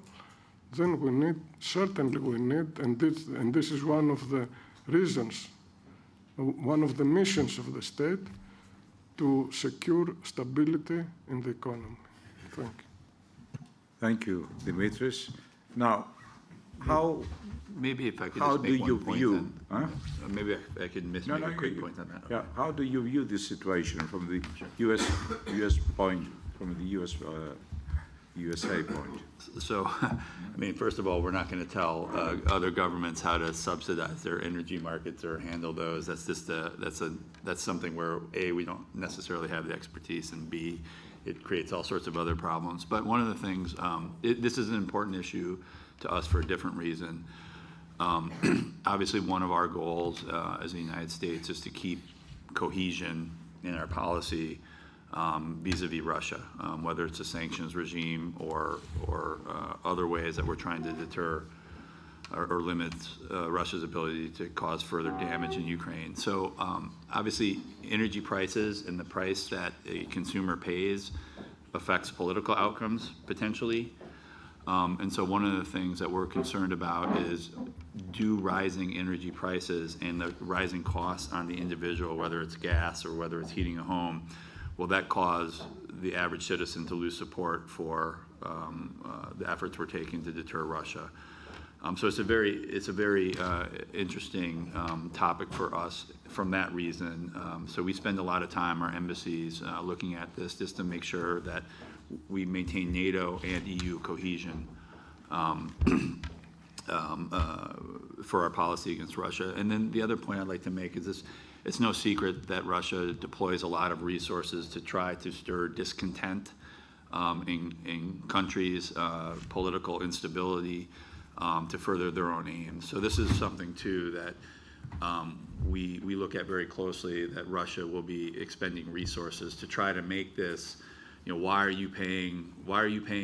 then we need, certainly we need, and this is one of the reasons, one of the missions of the state, to secure stability in the economy. Thank you. Thank you, Dimitris. Now, how Maybe if I could how just do make you one point view? then. Huh? Maybe I could make a quick point on that. Yeah, how do you view this situation from the U.S. point, from the USA point? So, I mean, first of all, we're not going to tell other governments how to subsidize their energy markets or handle those. That's just that's something where A, we don't necessarily have the expertise, and B, it creates all sorts of other problems. But one of the things, this is an important issue to us for a different reason. Obviously, one of our goals as the United States is to keep cohesion in our policy vis-a-vis Russia, whether it's a sanctions regime or other ways that we're trying to deter or limit Russia's ability to cause further damage in Ukraine. So obviously, energy prices and the price that a consumer pays affects political outcomes potentially. And so one of the things that we're concerned about is, do rising energy prices and the rising costs on the individual, whether it's gas or whether it's heating a home, will that cause the average citizen to lose support for the efforts we're taking to deter Russia? So it's a very interesting topic for us from that reason. So we spend a lot of time, our embassies, looking at this just to make sure that we maintain NATO and EU cohesion for our policy against Russia. And then the other point I'd like to make is this: it's no secret that Russia deploys a lot of resources to try to stir discontent in countries, political instability, to further their own aims. So this is something too that we look at very closely, that Russia will be expending resources to try to make this, why are you paying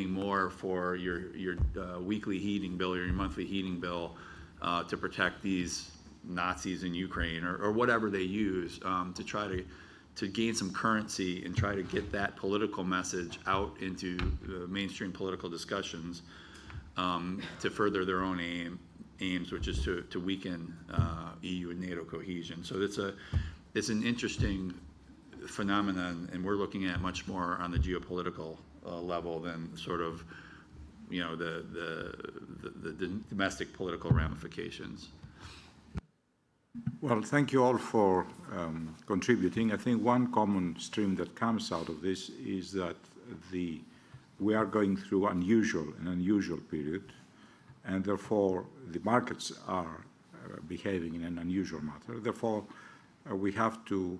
more for your weekly heating bill or your monthly heating bill to protect these Nazis in Ukraine or whatever they use to try to gain some currency and try to get that political message out into mainstream political discussions to further their own aims, which is to weaken EU and NATO cohesion. So it's an interesting phenomenon, and we're looking at much more on the geopolitical level than sort of the domestic political ramifications. Well, thank you all for contributing. I think one common stream that comes out of this is that we are going through an unusual period, and therefore the markets are behaving in an unusual manner. Therefore, we have to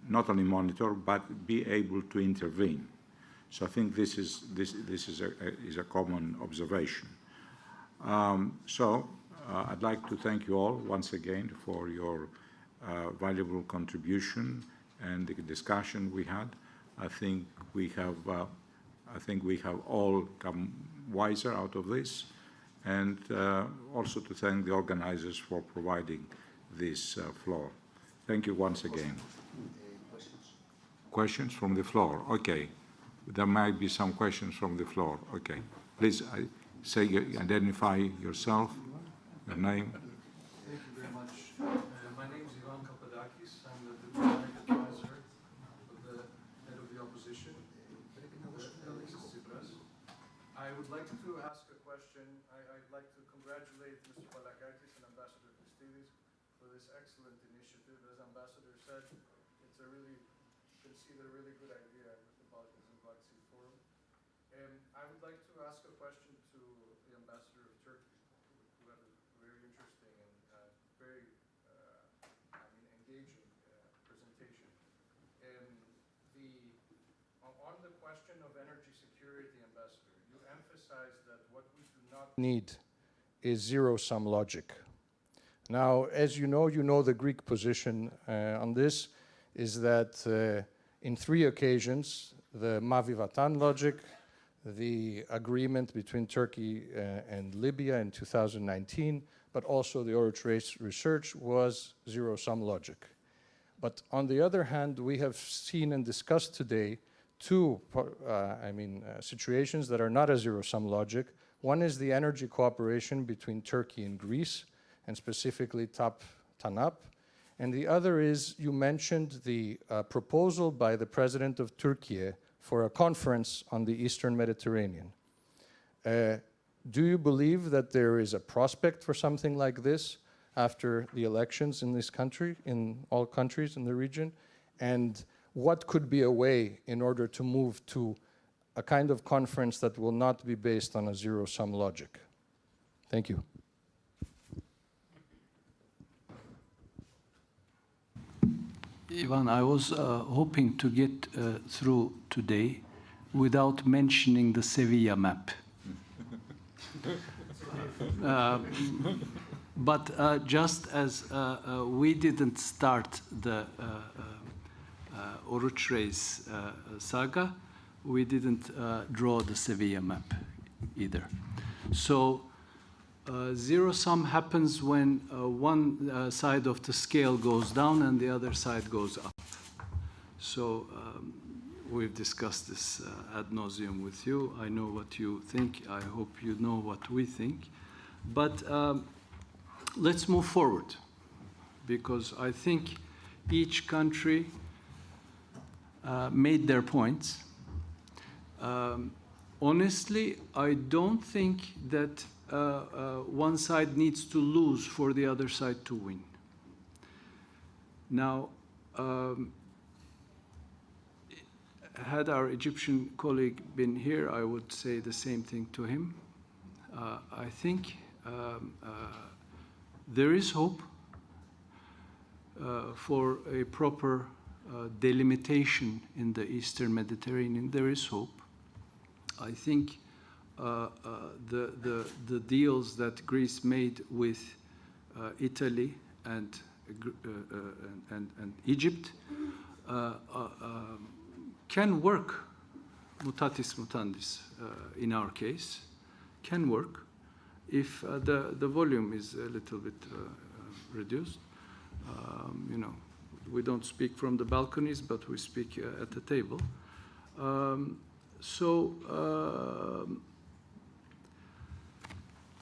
not only monitor but be able to intervene. So I think this is a common observation. I'd like to thank you all once again for your valuable contribution and the discussion we had. I think we have all come wiser out of this, and also to thank the organizers for providing this floor. Thank you once again. Questions from the floor? Okay. There might be some questions from the floor. Okay. Please identify yourself, your name. Thank you very much. My name is Ivan Kapadakis. I'm the diplomatic advisor of the head of the opposition, Alexis Tsipras. I would like to ask a question. I'd like to congratulate Mr. Balakakis and Ambassador Costis for this excellent initiative. As Ambassador said, it's a really considered a really good idea with the Balkans Black Sea Forum. I would like to ask a question to the Ambassador of Turkey, who had a very interesting and very engaging presentation. On the question of energy security, Ambassador, you emphasized that what we do not need is zero-sum logic. Now, as you know the Greek position on this is that in 3 occasions, the Mavi Vatan logic, the agreement between Turkey and Libya in 2019, but also the Euro-Trace research was zero-sum logic. But on the other hand, we have seen and discussed today two situations that are not a zero-sum logic. One is the energy cooperation between Turkey and Greece, and specifically TANAP. And the other is, you mentioned the proposal by the president of Turkey for a conference on the Eastern Mediterranean. Do you believe that there is a prospect for something like this after the elections in this country, in all countries in the region? And what could be a way in order to move to a kind of conference that will not be based on a zero-sum logic? Thank you. Ivan, I was hoping to get through today without mentioning the Sevilla map. But just as we didn't start the Oruç Reis saga, we didn't draw the Sevilla map either. So zero-sum happens when one side of the scale goes down and the other side goes up. So we've discussed this ad nauseum with you. I know what you think. I hope you know what we think. But let's move forward, because I think each country made their points. Honestly, I don't think that one side needs to lose for the other side to win. Now, had our Egyptian colleague been here, I would say the same thing to him. I think there is hope for a proper delimitation in the Eastern Mediterranean. There is hope. I think the deals that Greece made with Italy and Egypt can work, mutatis mutandis, in our case, can work if the volume is a little bit reduced. You know, we don't speak from the balconies, but we speak at the table.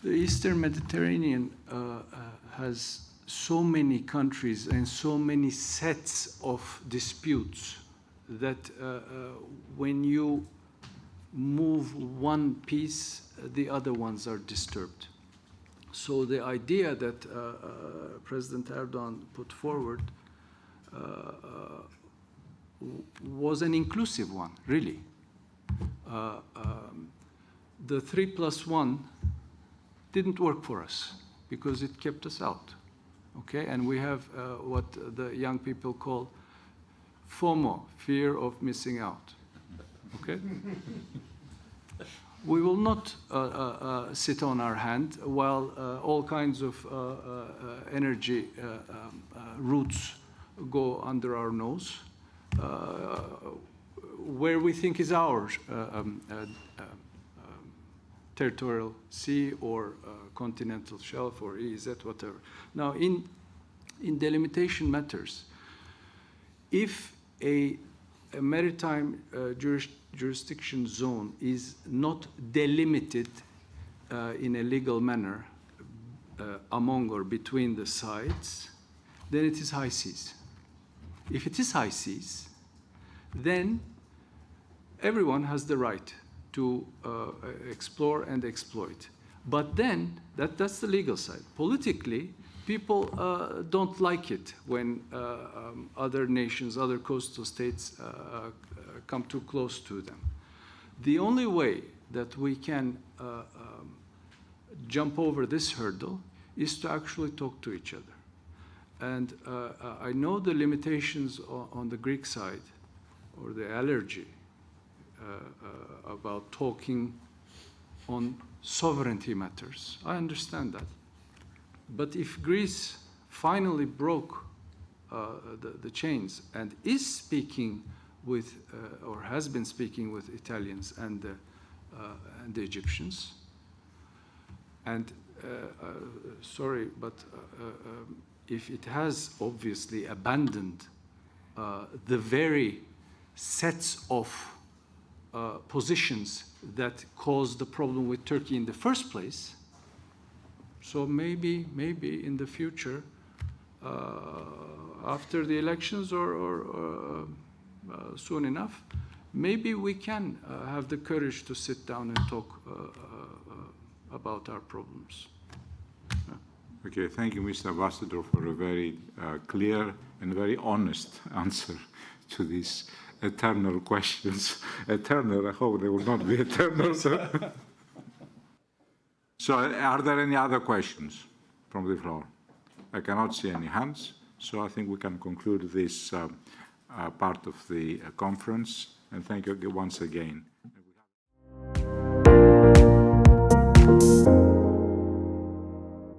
The Eastern Mediterranean has so many countries and so many sets of disputes that when you move one piece, the other ones are disturbed. So the idea that President Erdogan put forward was an inclusive one, really. The 3+1 didn't work for us because it kept us out, okay? And we have what the young people call FOMO, fear of missing out, okay? We will not sit on our hand while all kinds of energy routes go under our nose, where we think is our territorial sea or continental shelf or EEZ, whatever. Now, in delimitation matters, if a maritime jurisdiction zone is not delimited in a legal manner among or between the sides, then it is high seas. If it is high seas, then everyone has the right to explore and exploit. But then, that's the legal side. Politically, people don't like it when other nations, other coastal states come too close to them. The only way that we can jump over this hurdle is to actually talk to each other. And I know the limitations on the Greek side, or the allergy about talking on sovereignty matters. I understand that. But if Greece finally broke the chains and is speaking with, or has been speaking with Italians and the Egyptians, and sorry, but if it has obviously abandoned the very sets of positions that caused the problem with Turkey in the first place. So maybe in the future, after the elections or soon enough, maybe we can have the courage to sit down and talk about our problems. Okay, thank you, Mr. Ambassador, for a very clear and very honest answer to these eternal questions. Eternal, I hope they will not be eternal. So are there any other questions from the floor? I cannot see any hands, so I think we can conclude this part of the conference. And thank you once again.